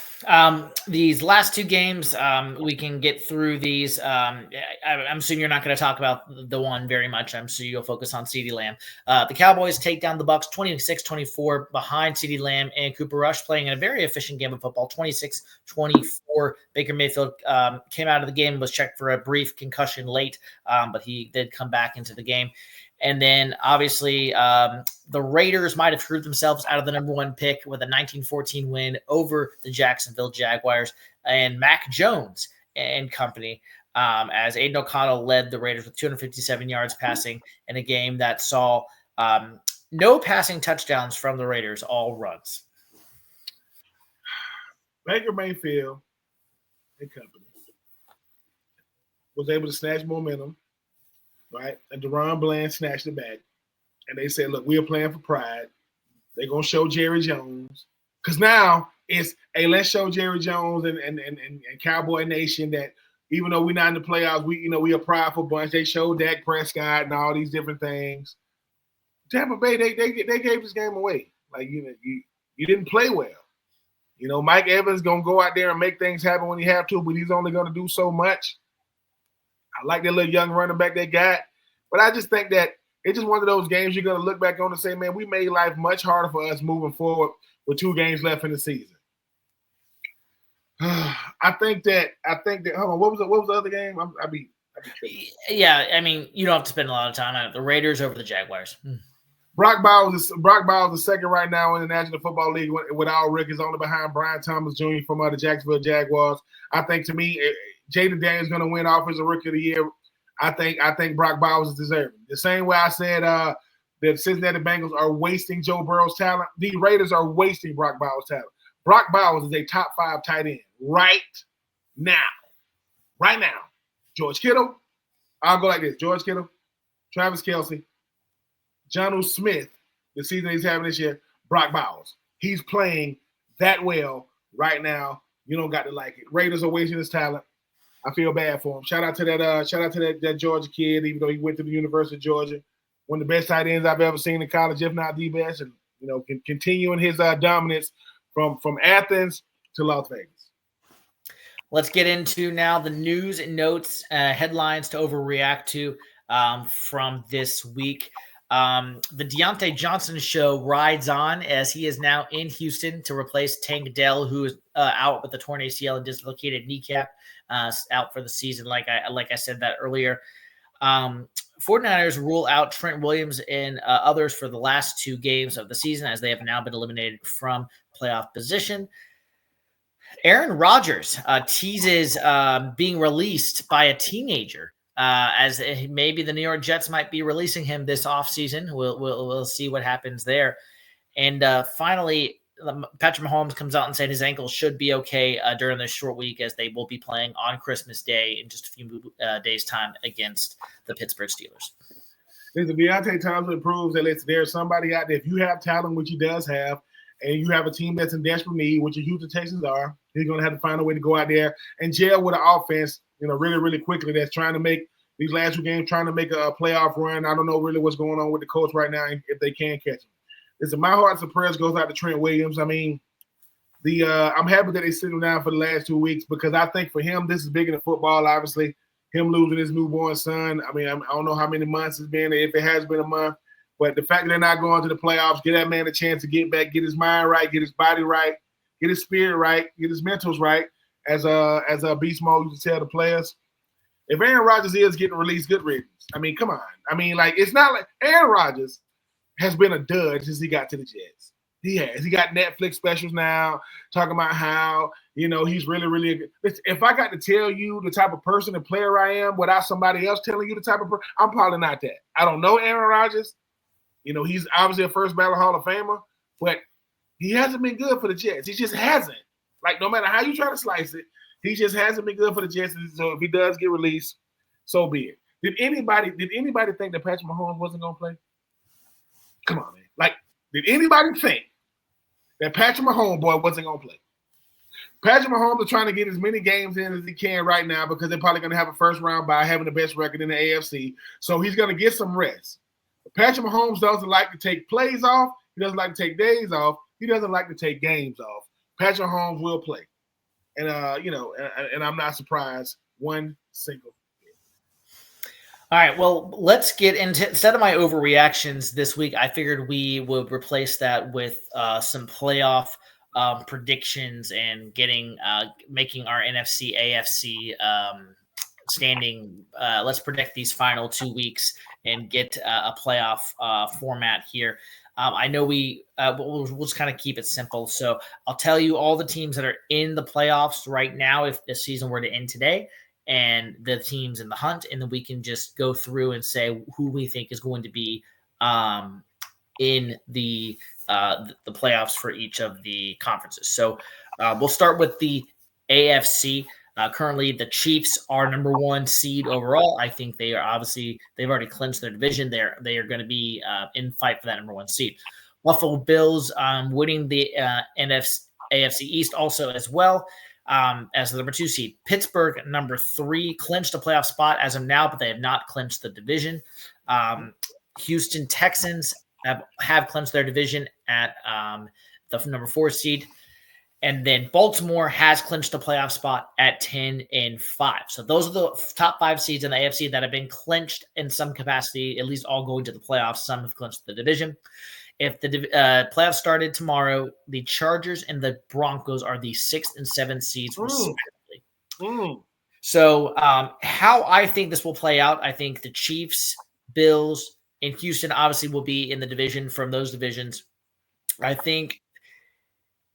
These last two games, we can get through these. I'm assuming you're not going to talk about the one very much. I'm sure you'll focus on CeeDee Lamb. The Cowboys take down the Bucs 26-24 behind CeeDee Lamb and Cooper Rush, playing in a very efficient game of football, 26-24. Baker Mayfield came out of the game, was checked for a brief concussion late, but he did come back into the game. And then, obviously, the Raiders might have screwed themselves out of the number one pick with a 19-14 win over the Jacksonville Jaguars and Mac Jones and company, as Aiden O'Connell led the Raiders with 257 yards passing in a game that saw no passing touchdowns from the Raiders, all runs. Baker Mayfield and company was able to snatch momentum. Right, and Deron Bland snatched it back, and they said, "Look, we are playing for pride. They're gonna show Jerry Jones, because now it's let's show Jerry Jones and Cowboy Nation that even though we're not in the playoffs, we a prideful bunch." They showed Dak Prescott and all these different things. Tampa Bay, they gave this game away. Like you didn't play well. Mike Evans gonna go out there and make things happen when he have to, but he's only gonna do so much. I like that little young running back they got, but I just think that it's just one of those games you're going to look back on and say, man, we made life much harder for us moving forward with 2 games left in the season. I think that. Hold on, what was the other game? Yeah, I mean, you don't have to spend a lot of time on it. The Raiders over the Jaguars. Brock Bowers is second right now in the National Football League with all records, only behind Brian Thomas Jr. from the Jacksonville Jaguars. I think, to me, Jaden Daniels is going to win Offensive Rookie of the Year. I think Brock Bowers is deserving. The same way I said the Cincinnati Bengals are wasting Joe Burrow's talent, the Raiders are wasting Brock Bowers' talent. Brock Bowers is a top 5 tight end right now. Right now. George Kittle. I'll go like this. George Kittle, Travis Kelce, Jonnu Smith, the season he's having this year, Brock Bowers. He's playing that well right now. You don't got to like it. Raiders are wasting his talent. I feel bad for him. Shout out to that Georgia kid, even though he went to the University of Georgia. One of the best tight ends I've ever seen in college, if not the best, and continuing his dominance from Athens to Las Vegas. Let's get into now the news and notes, headlines to overreact to from this week. The Deontay Johnson show rides on as he is now in Houston to replace Tank Dell, who is out with a torn ACL and dislocated kneecap, out for the season. Like I said that earlier. 49ers rule out Trent Williams and others for the last 2 games of the season, as they have now been eliminated from playoff position. Aaron Rodgers teases being released by a teenager. As maybe the New York Jets might be releasing him this offseason. We'll see what happens there. And finally, Patrick Mahomes comes out and said his ankle should be okay during this short week, as they will be playing on Christmas Day in just a few days' time against the Pittsburgh Steelers. Listen, Deontay Thompson proves that there's somebody out there. If you have talent, which he does have, and you have a team that's in desperate need, which the Houston Texans are, he's going to have to find a way to go out there and gel with an offense, really, really quickly. That's trying to make these last 2 games, trying to make a playoff run. I don't know really what's going on with the coach right now, if they can catch him. Listen, my hearts and prayers goes out to Trent Williams. I mean, I'm happy that they sit him down for the last 2 weeks, because I think for him, this is bigger than football, obviously. Him losing his newborn son. I mean, I don't know how many months it's been, if it has been a month, but the fact that they're not going to the playoffs, give that man a chance to get back, get his mind right, get his body right, get his spirit right, get his mentals right, as a Beast Mode used to tell the players. If Aaron Rodgers is getting released, good riddance. I mean, come on. I mean, it's not like Aaron Rodgers has been a dud since he got to the Jets. He has. He got Netflix specials now talking about how, he's really, really good. If I got to tell you the type of person and player I am without somebody else telling you the type of person, I'm probably not that. I don't know Aaron Rodgers. He's obviously a first ballot Hall of Famer, but he hasn't been good for the Jets. He just hasn't. No matter how you try to slice it, he just hasn't been good for the Jets. So if he does get released, so be it. Did anybody think that Patrick Mahomes wasn't going to play? Come on, man. Did anybody think that Patrick Mahomes wasn't going to play? Patrick Mahomes is trying to get as many games in as he can right now, because they're probably going to have a first round bye, having the best record in the AFC. So he's going to get some rest. But Patrick Mahomes doesn't like to take plays off. He doesn't like to take days off. He doesn't like to take games off. Patrick Mahomes will play. And, and I'm not surprised one single. All right, well, let's get into, instead of my overreactions this week, I figured we would replace that with some playoff predictions and making our NFC, AFC standing. Let's predict these final 2 weeks and get a playoff format here. I know we'll just kind of keep it simple. So I'll tell you all the teams that are in the playoffs right now if the season were to end today, and the teams in the hunt, and then we can just go through and say who we think is going to be in the playoffs for each of the conferences. So we'll start with the AFC. Currently, the Chiefs are number 1 seed overall. I think they've already clinched their division. They are going to be in fight for that number 1 seed. Buffalo Bills winning the AFC East also as well. As the number 2 seed. Pittsburgh, number 3, clinched a playoff spot as of now, but they have not clinched the division. Houston Texans have clinched their division at the number 4 seed. And then Baltimore has clinched a playoff spot at 10-5. So those are the top 5 seeds in the AFC that have been clinched in some capacity, at least all going to the playoffs. Some have clinched the division. If the playoffs started tomorrow, the Chargers and the Broncos are the 6th and 7th seeds respectively. So how I think this will play out, I think the Chiefs, Bills, and Houston obviously will be in the division from those divisions. I think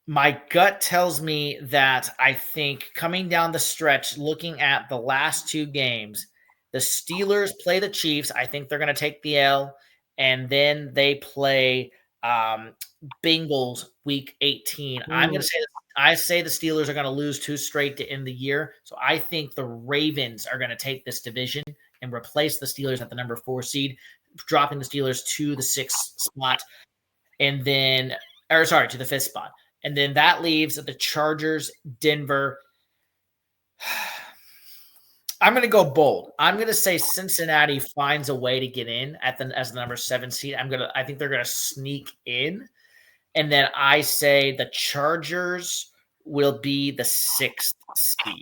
my gut tells me that I think coming down the stretch, looking at the last 2 games, the Steelers play the Chiefs. I think they're going to take the L. And then they play Bengals week 18. I'm going to say the Steelers are going to lose 2 straight to end the year. So I think the Ravens are going to take this division and replace the Steelers at the number 4 seed, dropping the Steelers to the 6th spot, and then, to the 5th spot. And then that leaves the Chargers, Denver. I'm going to go bold. I'm going to say Cincinnati finds a way to get in as the number 7 seed. I think they're going to sneak in. And then I say the Chargers will be the 6th seed.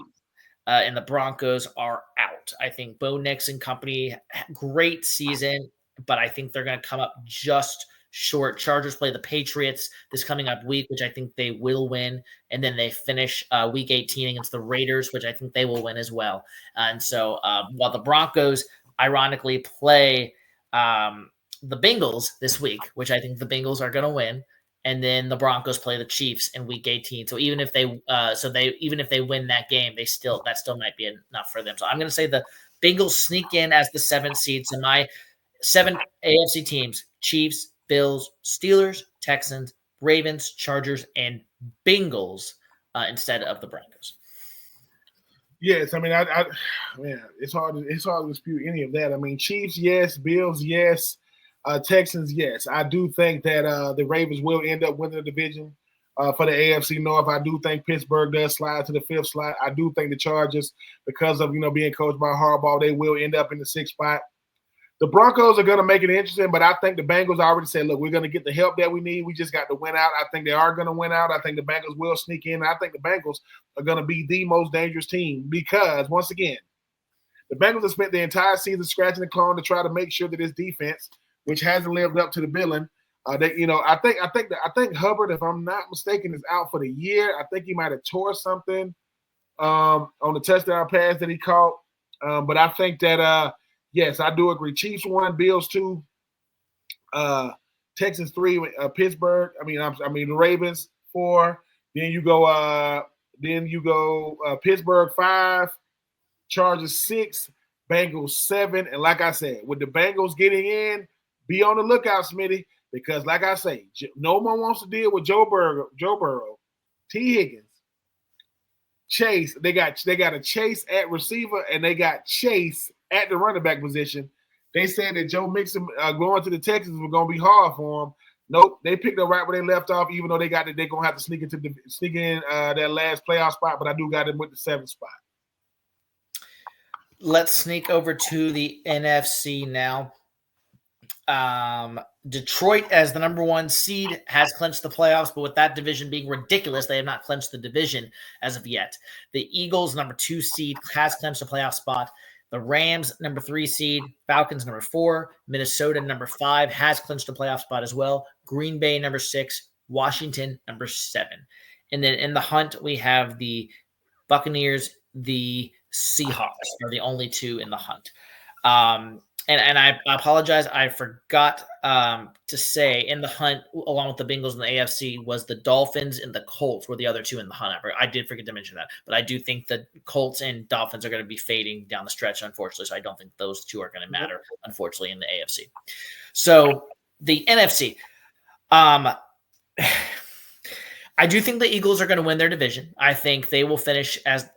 And the Broncos are out. I think Bo Nix and company, great season, but I think they're going to come up just short. Chargers play the Patriots this coming up week, which I think they will win. And then they finish week 18 against the Raiders, which I think they will win as well. And so while the Broncos ironically play the Bengals this week, which I think the Bengals are going to win, and then the Broncos play the Chiefs in week 18. So even if they win that game, that still might be enough for them. So I'm going to say the Bengals sneak in as the 7th seed. So my 7 AFC teams: Chiefs, Bills, Steelers, Texans, Ravens, Chargers, and Bengals instead of the Broncos. Yes, I mean, man, it's hard to dispute any of that. I mean, Chiefs, yes, Bills, yes, Texans, yes. I do think that the Ravens will end up winning the division for the AFC North. I do think Pittsburgh does slide to the 5th slot. I do think the Chargers, because of being coached by Harbaugh, they will end up in the 6th spot. The Broncos are going to make it interesting, but I think the Bengals already said, look, we're going to get the help that we need. We just got to win out. I think they are going to win out. I think the Bengals will sneak in. I think the Bengals are going to be the most dangerous team because, once again, the Bengals have spent the entire season scratching and clawing to try to make sure that this defense, which hasn't lived up to the billing, I think Hubbard, if I'm not mistaken, is out for the year. I think he might have tore something on the touchdown pass that he caught. But I think that yes, I do agree. Chiefs 1, Bills 2, Texans 3, Pittsburgh. The Ravens 4. Then you go Pittsburgh 5, Chargers 6, Bengals 7. And like I said, with the Bengals getting in, be on the lookout, Smitty, because like I say, no one wants to deal with Joe Burrow, T. Higgins, Chase. They got a Chase at receiver, and they got Chase at the running back position. They said that Joe Mixon going to the Texans was going to be hard for him. Nope, they picked up right where they left off, even though they're going to have to sneak in that last playoff spot, but I do got them with the 7th spot. Let's sneak over to the NFC now. Detroit, as the number 1 seed, has clinched the playoffs, but with that division being ridiculous, they have not clinched the division as of yet. The Eagles, number 2 seed, has clinched a playoff spot. The Rams, number 3 seed, Falcons, number 4, Minnesota, number 5, has clinched a playoff spot as well. Green Bay, number 6, Washington, number 7. And then in the hunt, we have the Buccaneers, the Seahawks are the only 2 in the hunt. And I apologize, I forgot to say in the hunt, along with the Bengals and the AFC, was the Dolphins and the Colts were the other 2 in the hunt. I did forget to mention that, but I do think the Colts and Dolphins are going to be fading down the stretch, unfortunately. So I don't think those 2 are going to matter, unfortunately, in the AFC. So the NFC, I do think the Eagles are going to win their division. I think they will finish as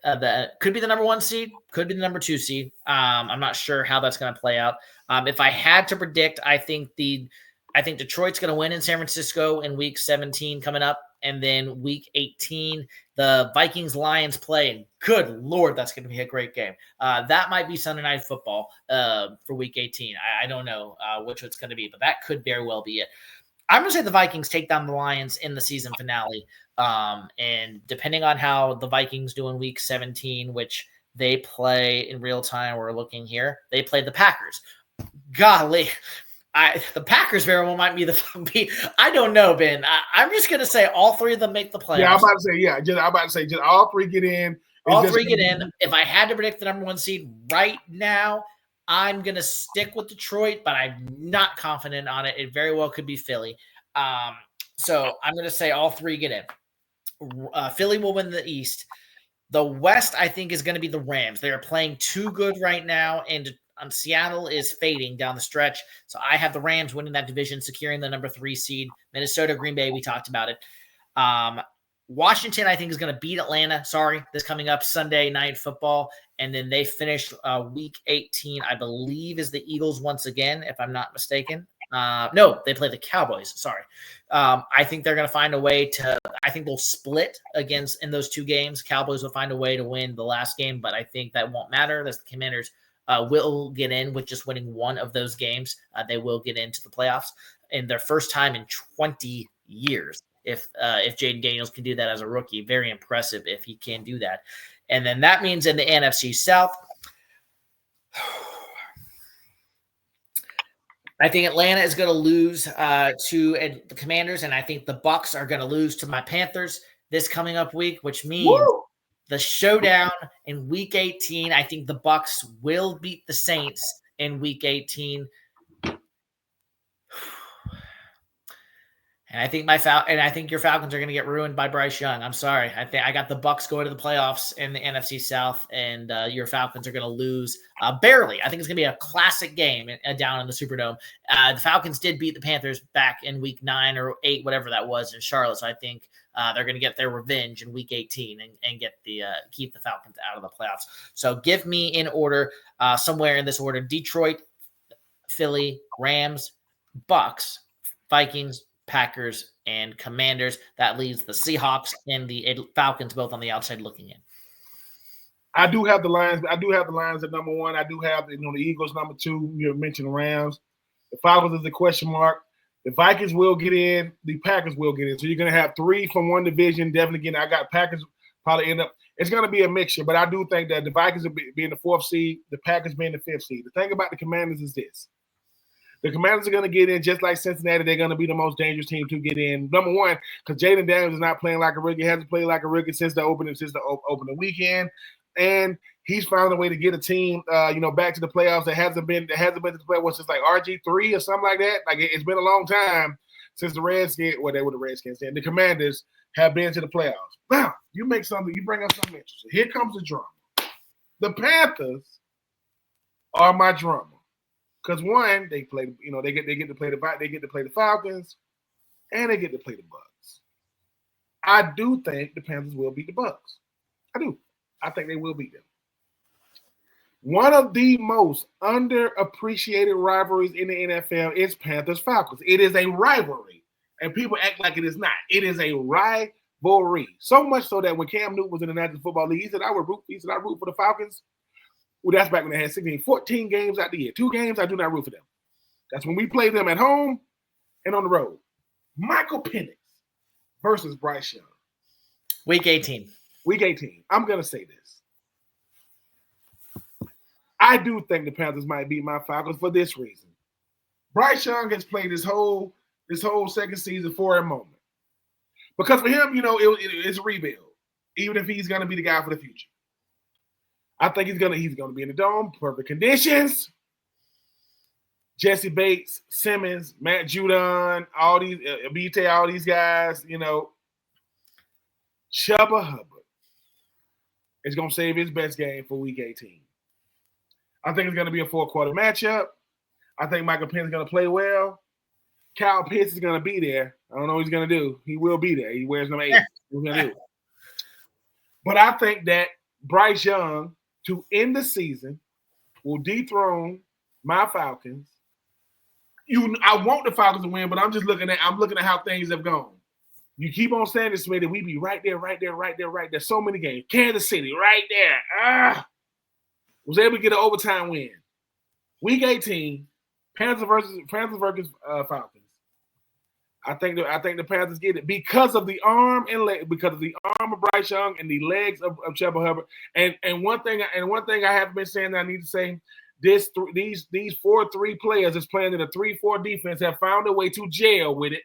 could be the number 1 seed, could be the number 2 seed. I'm not sure how that's going to play out. If I had to predict, I think Detroit's going to win in San Francisco in week 17 coming up. And then week 18, the Vikings-Lions play. And good Lord, that's going to be a great game. That might be Sunday Night Football for week 18. I don't know which it's going to be, but that could very well be it. I'm going to say the Vikings take down the Lions in the season finale. And depending on how the Vikings do in week 17, which they play in real time, we're looking here, they play the Packers. Golly, the Packers very well might be I don't know, Ben. I'm just going to say all 3 of them make the playoffs. Yeah, I'm about to say, just all 3 get in. All 3 get in. If I had to predict the number 1 seed right now, I'm going to stick with Detroit, but I'm not confident on it. It very well could be Philly. So I'm going to say all 3 get in. Philly will win the East. The West, I think, is going to be the Rams. They are playing too good right now, and Seattle is fading down the stretch. So I have the Rams winning that division, securing the number 3 seed. Minnesota, Green Bay, we talked about it. Washington, I think, is going to beat Atlanta. This coming up Sunday Night Football. And then they finish week 18, I believe, is the Eagles once again, if I'm not mistaken. No, they play the Cowboys. I think they're going to find a way I think they'll split in those 2 games. Cowboys will find a way to win the last game, but I think that won't matter. The Commanders will get in with just winning one of those games. They will get into the playoffs in their first time in 20 years. If Jaden Daniels can do that as a rookie, very impressive if he can do that. And then that means in the NFC South, I think Atlanta is going to lose to the Commanders, and I think the Bucs are going to lose to my Panthers this coming up week, which means the showdown in week 18. I think the Bucs will beat the Saints in week 18. And I think your Falcons are going to get ruined by Bryce Young. I'm sorry. I got the Bucs going to the playoffs in the NFC South, and your Falcons are going to lose barely. I think it's going to be a classic game down in the Superdome. The Falcons did beat the Panthers back in Week 9 or 8, whatever that was, in Charlotte. So I think they're going to get their revenge in Week 18 and get keep the Falcons out of the playoffs. So give me in order, somewhere in this order: Detroit, Philly, Rams, Bucs, Vikings, Packers, and Commanders. That leaves the Seahawks and the Falcons both on the outside looking in. I do have the Lions. I do have the Lions at number 1. I do have the Eagles number 2. You mentioned the Rams. The Falcons is a question mark. The Vikings will get in. The Packers will get in. So you're going to have 3 from one division. Definitely getting. I got Packers probably end up. It's going to be a mixture, but I do think that the Vikings will be in the 4th seed. The Packers being the 5th seed. The thing about the Commanders is this. The Commanders are going to get in just like Cincinnati. They're going to be the most dangerous team to get in. Number 1, because Jaden Daniels is not playing like a rookie. He hasn't played like a rookie since the opening weekend, and he's found a way to get a team, back to the playoffs. That hasn't been to the playoffs since like RG3 or something like that. Like it's been a long time since the Redskins. Well, they were the Redskins then. The Commanders have been to the playoffs. Now you bring up something interesting. Here comes the drama. The Panthers are my drama. Because one, they play, they get to play the Falcons, and they get to play the Bucs. I do think the Panthers will beat the Bucs. I do. I think they will beat them. One of the most underappreciated rivalries in the NFL is Panthers-Falcons. It is a rivalry, and people act like it is not. It is a rivalry. So much so that when Cam Newton was in the National Football League, he said, I root for the Falcons. Well, that's back when they had 14 games out the year. 2 games, I do not root for them. That's when we play them at home and on the road. Michael Penix versus Bryce Young. Week 18. I'm going to say this. I do think the Panthers might beat my Falcons for this reason. Bryce Young has played this whole second season for a moment. Because for him, it's a rebuild, even if he's going to be the guy for the future. I think he's gonna be in the dome, perfect conditions. Jesse Bates, Simmons, Matt Judon, all these BT, all these guys, Chuba Hubbard is gonna save his best game for Week 18. I think it's gonna be a 4-quarter matchup. I think Michael Penix is gonna play well. Kyle Pitts is gonna be there. I don't know what he's gonna do. He will be there. He wears number 8. What's gonna do? But I think that Bryce Young, to end the season, will dethrone my Falcons. I want the Falcons to win, but I'm looking at how things have gone. You keep on saying this way that we be right there. So many games. Kansas City, right there. Was able to get an overtime win. Week 18, Panthers versus Falcons. I think the Panthers get it because of the arm of Bryce Young and the legs of Chuba Hubbard. And one thing I have been saying that I need to say, these 4-3 players that's playing in a 3-4 defense have found a way to jail with it,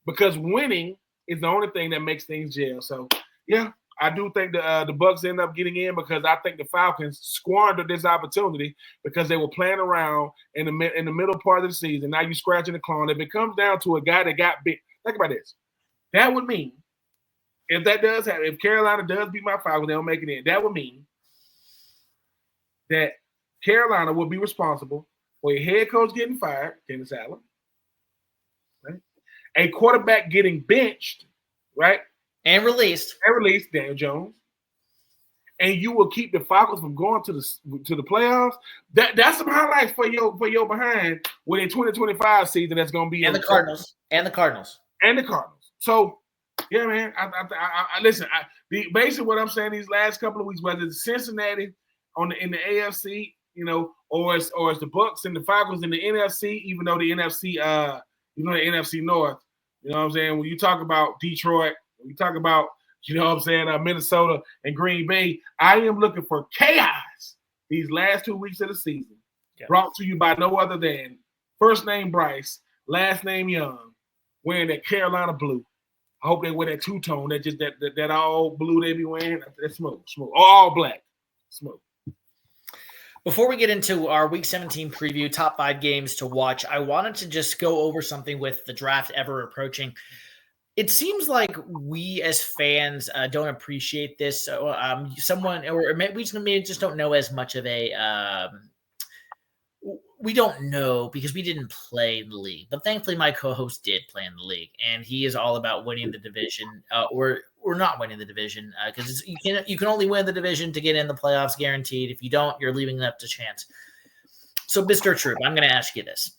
because winning is the only thing that makes things jail. So yeah, I do think the Bucs end up getting in, because I think the Falcons squandered this opportunity because they were playing around in the middle part of the season. Now you're scratching the claw. If it comes down to a guy that got big, think about this. That would mean, if that does happen, if Carolina does beat my Falcons, they'll make it in. That would mean that Carolina will be responsible for a head coach getting fired, Dennis Allen, right? A quarterback getting benched, right? And released, Daniel Jones, and you will keep the Falcons from going to the playoffs. That's some highlights for your behind with a 2025 season that's going to be and the Cardinals. So yeah, man. I listen. Basically what I'm saying these last couple of weeks, whether it's Cincinnati in the AFC, or it's the Bucs and the Falcons in the NFC, even though the NFC North, you know what I'm saying. When you talk about Detroit. When you talk about, Minnesota and Green Bay, I am looking for chaos these last 2 weeks of the season, brought to you by no other than first name Bryce, last name Young, wearing that Carolina blue. I hope they wear that two-tone, that all blue they be wearing. That's smooth. All black. Smooth. Before we get into our Week 17 preview, top 5 games to watch, I wanted to just go over something with the draft ever approaching. It seems like we as fans don't appreciate this. So, someone, or maybe we just don't know as much of a. We don't know because we didn't play in the league, but thankfully my co-host did play in the league, and he is all about winning the division, or not winning the division, because you can only win the division to get in the playoffs, guaranteed. If you don't, you're leaving it up to chance. So, Mr. Troupe, I'm going to ask you this: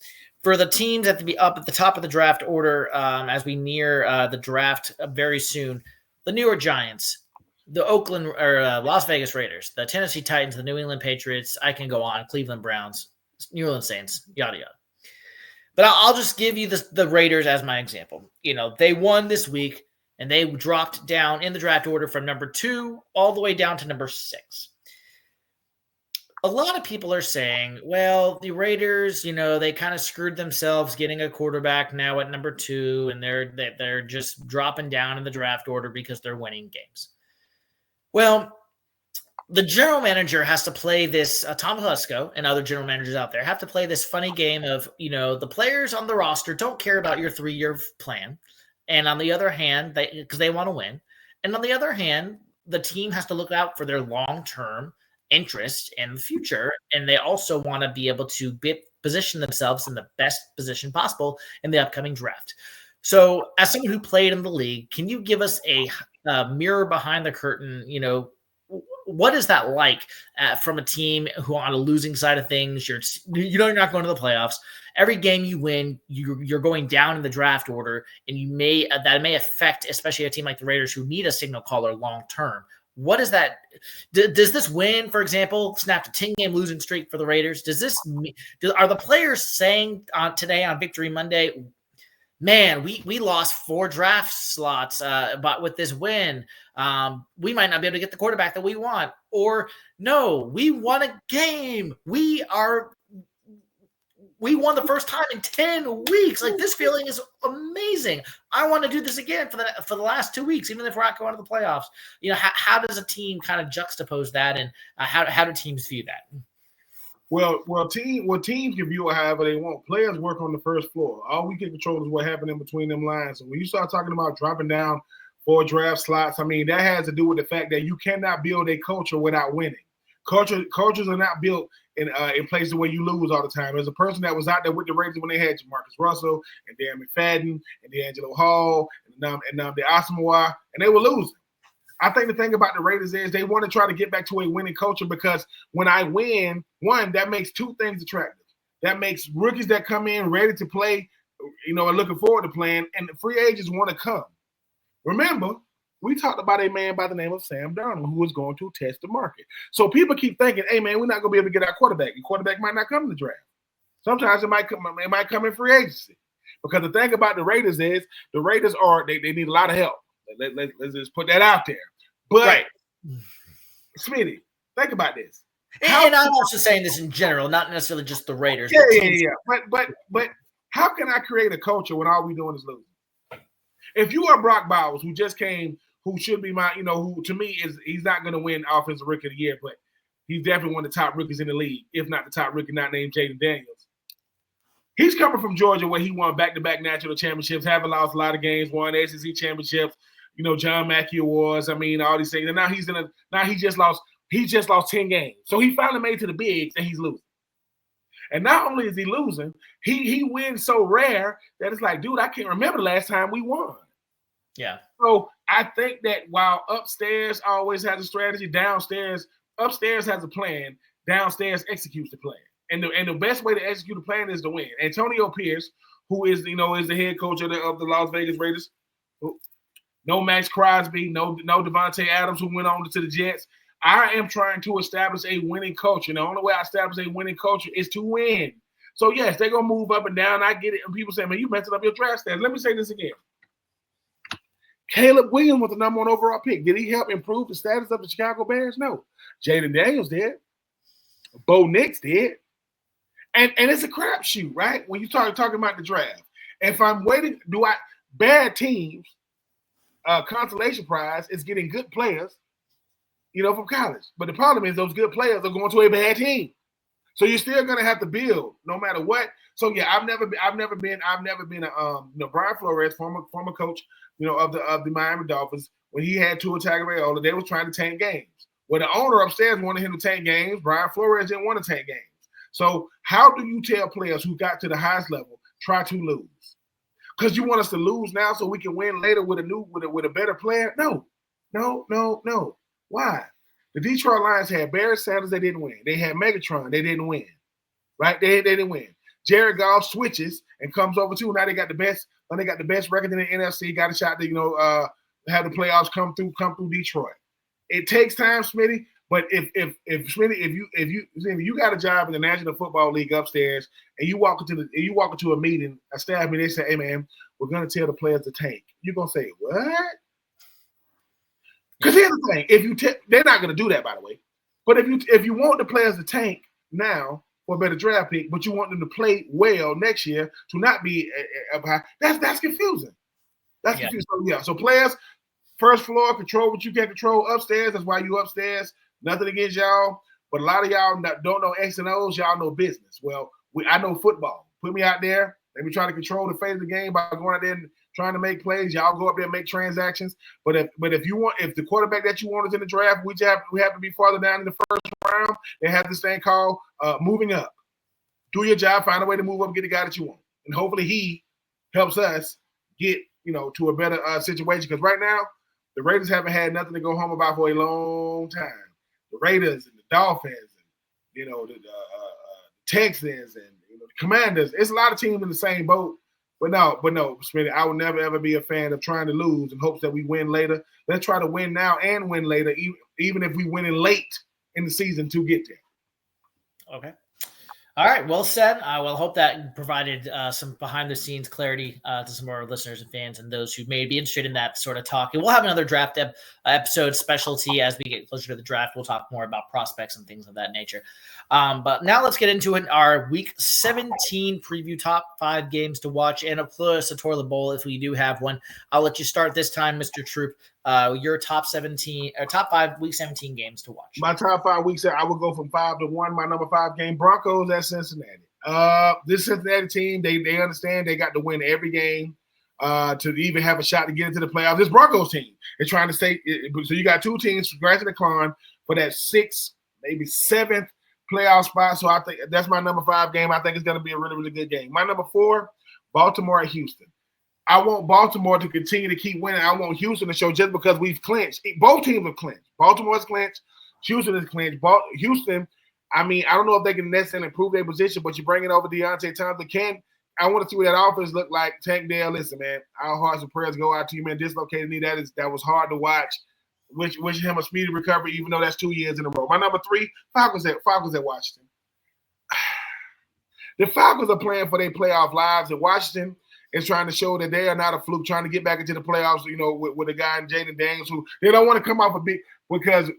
for the teams that to be up at the top of the draft order, as we near the draft very soon, the New York Giants, the Oakland or Las Vegas Raiders, the Tennessee Titans, the New England Patriots. I can go on. Cleveland Browns, New Orleans Saints, yada yada. But I'll just give you the Raiders as my example. They won this week, and they dropped down in the draft order from number 2 all the way down to number 6. A lot of people are saying, well, the Raiders, they kind of screwed themselves getting a quarterback now at number 2, and they're just dropping down in the draft order because they're winning games. Well, the general manager has to play this, Tom Husko and other general managers out there have to play this funny game of, the players on the roster don't care about your 3-year plan. And on the other hand, because they want to win. And on the other hand, the team has to look out for their long-term interest in the future. And they also want to be able to position themselves in the best position possible in the upcoming draft. So as someone who played in the league, can you give us a mirror behind the curtain, what is that like from a team who on a losing side of things? You're not going to the playoffs. Every game you win, you're going down in the draft order, and that may affect, especially a team like the Raiders who need a signal caller long term. What is that? Does this win, for example, snap a 10-game losing streak for the Raiders? Are the players saying today on Victory Monday, man, we lost 4 draft slots, but with this win, we might not be able to get the quarterback that we want? Or no, we won a game. We won the first time in 10 weeks. Like, this feeling is amazing. I want to do this again for the last 2 weeks, even if we're not going to the playoffs. How does a team kind of juxtapose that, and how do teams view that? Well, teams can view it however they want. Players work on the first floor. All we can control is what happened in between them lines. And when you start talking about dropping down 4 draft slots, that has to do with the fact that you cannot build a culture without winning. Cultures are not built in places where you lose all the time. As a person that was out there with the Raiders when they had Jamarcus Russell and Darren McFadden and D'Angelo Hall and the Asamoah, and they were losing. I think the thing about the Raiders is they want to try to get back to a winning culture, because when I win, one, that makes 2 things attractive. That makes rookies that come in ready to play, and looking forward to playing, and the free agents want to come. Remember, we talked about a man by the name of Sam Darnold who was going to test the market. So people keep thinking, hey, man, we're not going to be able to get our quarterback. Your quarterback might not come in the draft. Sometimes it might come in free agency. Because the thing about the Raiders is the Raiders they need a lot of help. Let's just put that out there. But, right. Smitty, think about this. And I'm also saying this in general, not necessarily just the Raiders. Yeah. But how can I create a culture when all we doing is losing? If you are Brock Bowers, who just came, who should be my, who to me he's not going to win Offensive Rookie of the Year, but he's definitely one of the top rookies in the league, if not the top rookie, not named Jaden Daniels. He's coming from Georgia, where he won back-to-back national championships, haven't lost a lot of games, won SEC championships, John Mackey Awards. All these things. And now he just lost 10 games. So he finally made it to the bigs, and he's losing. And not only is he losing, he wins so rare that it's like, dude, I can't remember the last time we won. Yeah. So I think that while upstairs always has a strategy, upstairs has a plan, downstairs executes the plan. And the best way to execute the plan is to win. Antonio Pierce, who is the head coach of the Las Vegas Raiders, no Max Crosby, no Devontae Adams, who went on to the Jets. I am trying to establish a winning culture. And the only way I establish a winning culture is to win. So, yes, they're going to move up and down. I get it. And people say, man, you messed up your draft stats. Let me say this again. Caleb Williams was the number 1 overall pick. Did he help improve the status of the Chicago Bears? No. Jaden Daniels did. Bo Nix did. And it's a crapshoot, right? When you talking about the draft. If I'm waiting, bad teams, consolation prize is getting good players, from college. But the problem is those good players are going to a bad team. So you're still gonna have to build no matter what. So yeah, I've never been a Brian Flores, former coach, of the Miami Dolphins, when he had Tua Tagovailoa, they was trying to tank games. Well, the owner upstairs wanted him to tank games. Brian Flores didn't want to tank games. So how do you tell players who got to the highest level try to lose? Because you want us to lose now so we can win later with a better player? No. Why? The Detroit Lions had Barry Sanders, they didn't win. They had Megatron, they didn't win. Right? They didn't win. Jared Goff switches and comes over too. Now they got the best. They got the best record in the NFC. Got a shot to have the playoffs come through Detroit. It takes time, Smitty. But if Smitty, if you got a job in the National Football League upstairs and you walk into a meeting, a staff meeting, they say, "Hey man, we're gonna tell the players to tank." You're gonna say, "What?" Because here's the thing: they're not gonna do that, by the way. But if you want the players to tank now for a better draft pick, but you want them to play well next year to not be up high, that's confusing. That's confusing. So, yeah. So players, first floor, control what you can control upstairs. That's why you upstairs. Nothing against y'all, but a lot of y'all don't know X and O's. Y'all know business. Well, I know football. Put me out there. Let me try to control the fate of the game by going out there and trying to make plays. Y'all go up there and make transactions. But if the quarterback that you want is in the draft, we have to be farther down in the first round. They have this thing called moving up. Do your job. Find a way to move up, get the guy that you want, and hopefully he helps us get to a better situation. Because right now, the Raiders haven't had nothing to go home about for a long time. The Raiders and the Dolphins and the Texans and the Commanders. It's a lot of teams in the same boat. But no, Smitty, I would never ever be a fan of trying to lose in hopes that we win later. Let's try to win now and win later, even if we win in late in the season to get there. Okay. All right, well said. I will hope that provided some behind-the-scenes clarity to some of our listeners and fans and those who may be interested in that sort of talk. And we'll have another draft episode specialty as we get closer to the draft. We'll talk more about prospects and things of that nature. But now let's get into it. Our Week 17 preview, top 5 games to watch, and of course a toilet bowl if we do have one. I'll let you start this time, Mr. Troupe. Your top 5 Week 17 games to watch. My top 5 weeks, I would go from 5 to 1. My number 5 game, Broncos at Cincinnati. This Cincinnati team, they understand they got to win every game to even have a shot to get into the playoffs. This Broncos team is trying to stay. So you got two teams scratching the climb for that 6th, maybe 7th playoff spot. So I think that's my number 5 game. I think it's going to be a really, really good game. My number 4, Baltimore at Houston. I want Baltimore to continue to keep winning. I want Houston to show just because we've clinched. Both teams have clinched. Baltimore's clinched. Houston is clinched. Houston, I don't know if they can necessarily improve their position, but you bring it over Deontay Thompson. I want to see what that offense look like. Tank Dell, listen, man, our hearts and prayers go out to you, man. Dislocated knee, that was hard to watch. Wishing him a speedy recovery, even though that's 2 years in a row. My number 3, Falcons at Washington. The Falcons are playing for their playoff lives, and Washington is trying to show that they are not a fluke, trying to get back into the playoffs, with a guy in Jaden Daniels who they don't want to come off a big because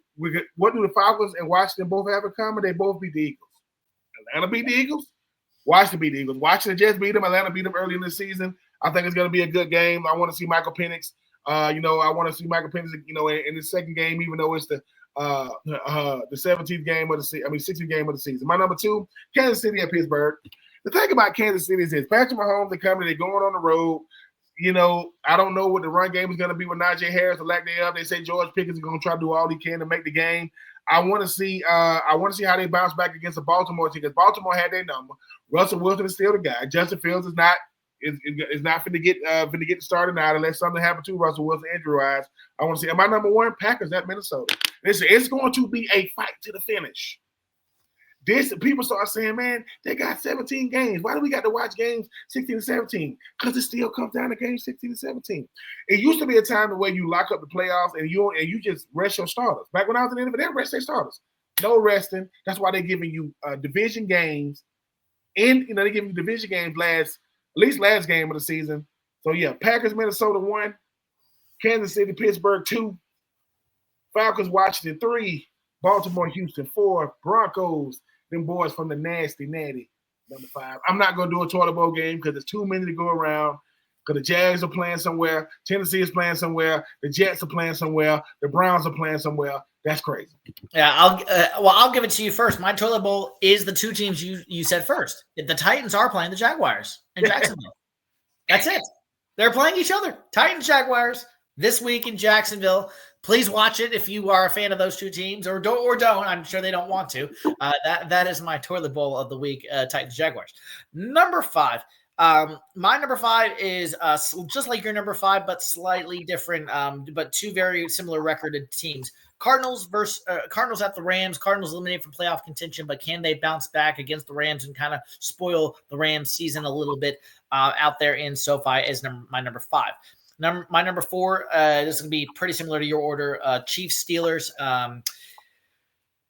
what do the Falcons and Washington both have in common? They both beat the Eagles. Atlanta beat the Eagles. Washington beat the Eagles. Washington just beat them. Atlanta beat them early in the season. I think it's going to be a good game. I want to see Michael Penix. I want to see Michael Penix, in the second game, even though it's the 17th game of the season. 16th game of the season. My number 2, Kansas City at Pittsburgh. The thing about Kansas City is Patrick Mahomes, they're coming, they're going on the road. I don't know what the run game is going to be with Najee Harris or lack thereof. They say George Pickens is going to try to do all he can to make the game. I want to see how they bounce back against the Baltimore team because Baltimore had their number. Russell Wilson is still the guy. Justin Fields is not going to get started now unless something happens to Russell Wilson injury-wise. I want to see. And my number 1, Packers at Minnesota. It's going to be a fight to the finish. People start saying, man, they got 17 games. Why do we got to watch games 16 to 17? Because it still comes down to games 16 to 17. It used to be a time where you lock up the playoffs and you just rest your starters. Back when I was in the NFL, they rest their starters. No resting. That's why they're giving you division games. And they're giving you division games last game of the season. So yeah, Packers, Minnesota 1, Kansas City, Pittsburgh 2, Falcons, Washington 3, Baltimore, Houston 4, Broncos, them boys from the nasty natty, number 5. I'm not going to do a toilet bowl game because there's too many to go around. because the Jags are playing somewhere, Tennessee is playing somewhere, the Jets are playing somewhere, the Browns are playing somewhere. That's crazy. Yeah, I'll give it to you first. My toilet bowl is the two teams you said first. The Titans are playing the Jaguars in Jacksonville. That's it. They're playing each other. Titans, Jaguars this week in Jacksonville. Please watch it if you are a fan of those two teams, or don't. I'm sure they don't want to. That is my toilet bowl of the week. Titans, Jaguars. Number 5. My number 5 is just like your number 5, but slightly different. But two very similar recorded teams. Cardinals at the Rams. Cardinals eliminated from playoff contention, but can they bounce back against the Rams and kind of spoil the Rams season a little bit out there in SoFi is my number 5. My number 4, this is going to be pretty similar to your order. Chiefs, Steelers.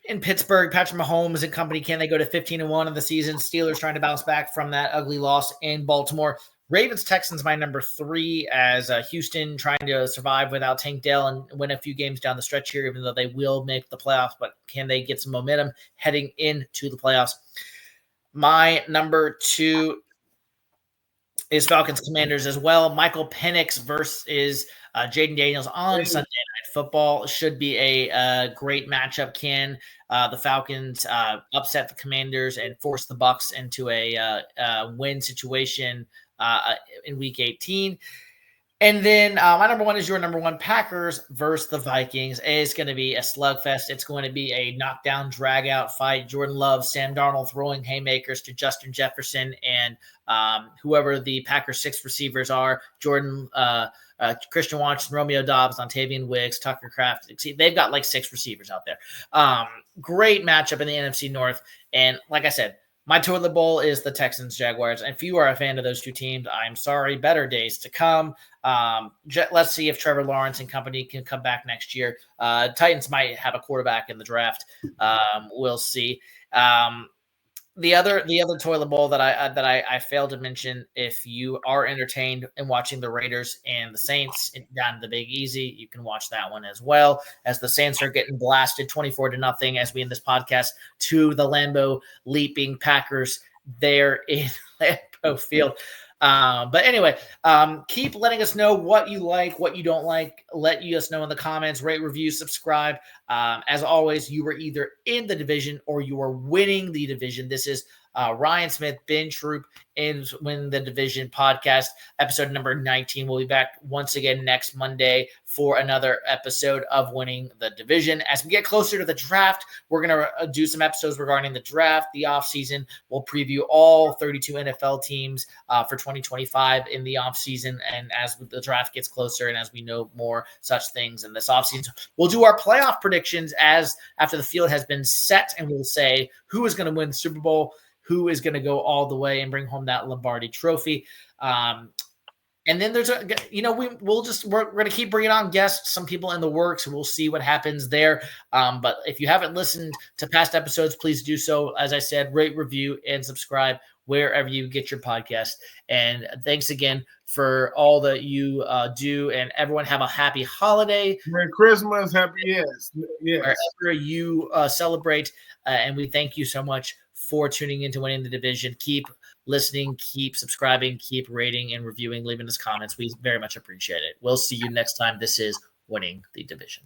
In Pittsburgh, Patrick Mahomes and company, can they go to 15-1 in the season? Steelers trying to bounce back from that ugly loss in Baltimore. Ravens, Texans, my number 3, as Houston trying to survive without Tank Dell and win a few games down the stretch here, even though they will make the playoffs. But can they get some momentum heading into the playoffs? My number 2 is Falcons, Commanders as well. Michael Penix versus Jaden Daniels on Sunday Night Football should be a great matchup. Can the Falcons upset the Commanders and force the Bucs into a win situation in Week 18? And then my number 1 is your number 1, Packers versus the Vikings. It's going to be a slugfest. It's going to be a knockdown, drag-out fight. Jordan Love, Sam Darnold throwing haymakers to Justin Jefferson and whoever the Packers 6 receivers are. Jordan, Christian Watson, Romeo Doubs, Ontavian Wiggs, Tucker Kraft. See, they've got like 6 receivers out there. Great matchup in the NFC North. And like I said, my toilet bowl is the Texans, Jaguars. And if you are a fan of those two teams, I'm sorry. Better days to come. Let's see if Trevor Lawrence and company can come back next year. Titans might have a quarterback in the draft. We'll see. The other toilet bowl that I failed to mention, if you are entertained in watching the Raiders and the Saints down in the Big Easy, you can watch that one as well, as the Saints are getting blasted 24-0 as we end this podcast to the Lambeau leaping Packers there in Lambeau Field. But anyway, keep letting us know what you like, what you don't like. Let us know in the comments, rate, review, subscribe. As always, you were either in the division or you are winning the division. This is Ryan Smith, Ben Troupe, and Win the Division podcast, episode number 19. We'll be back once again next Monday for another episode of Winning the Division. As we get closer to the draft, we're going to do some episodes regarding the draft, the offseason. We'll preview all 32 NFL teams for 2025 in the offseason. And as the draft gets closer and as we know more such things in this offseason, we'll do our playoff predictions as after the field has been set, and we'll say who is going to win the Super Bowl, who is going to go all the way and bring home that Lombardi trophy. And then there's we're going to keep bringing on guests, some people in the works. We'll see what happens there. But if you haven't listened to past episodes, please do so. As I said, rate, review, and subscribe wherever you get your podcast. And thanks again for all that you do. And everyone have a happy holiday. Merry Christmas. Happy, yes. Wherever you celebrate. And we thank you so much for tuning into Winning the Division. Keep listening, keep subscribing, keep rating and reviewing, leaving us comments. We very much appreciate it. We'll see you next time. This is Winning the Division.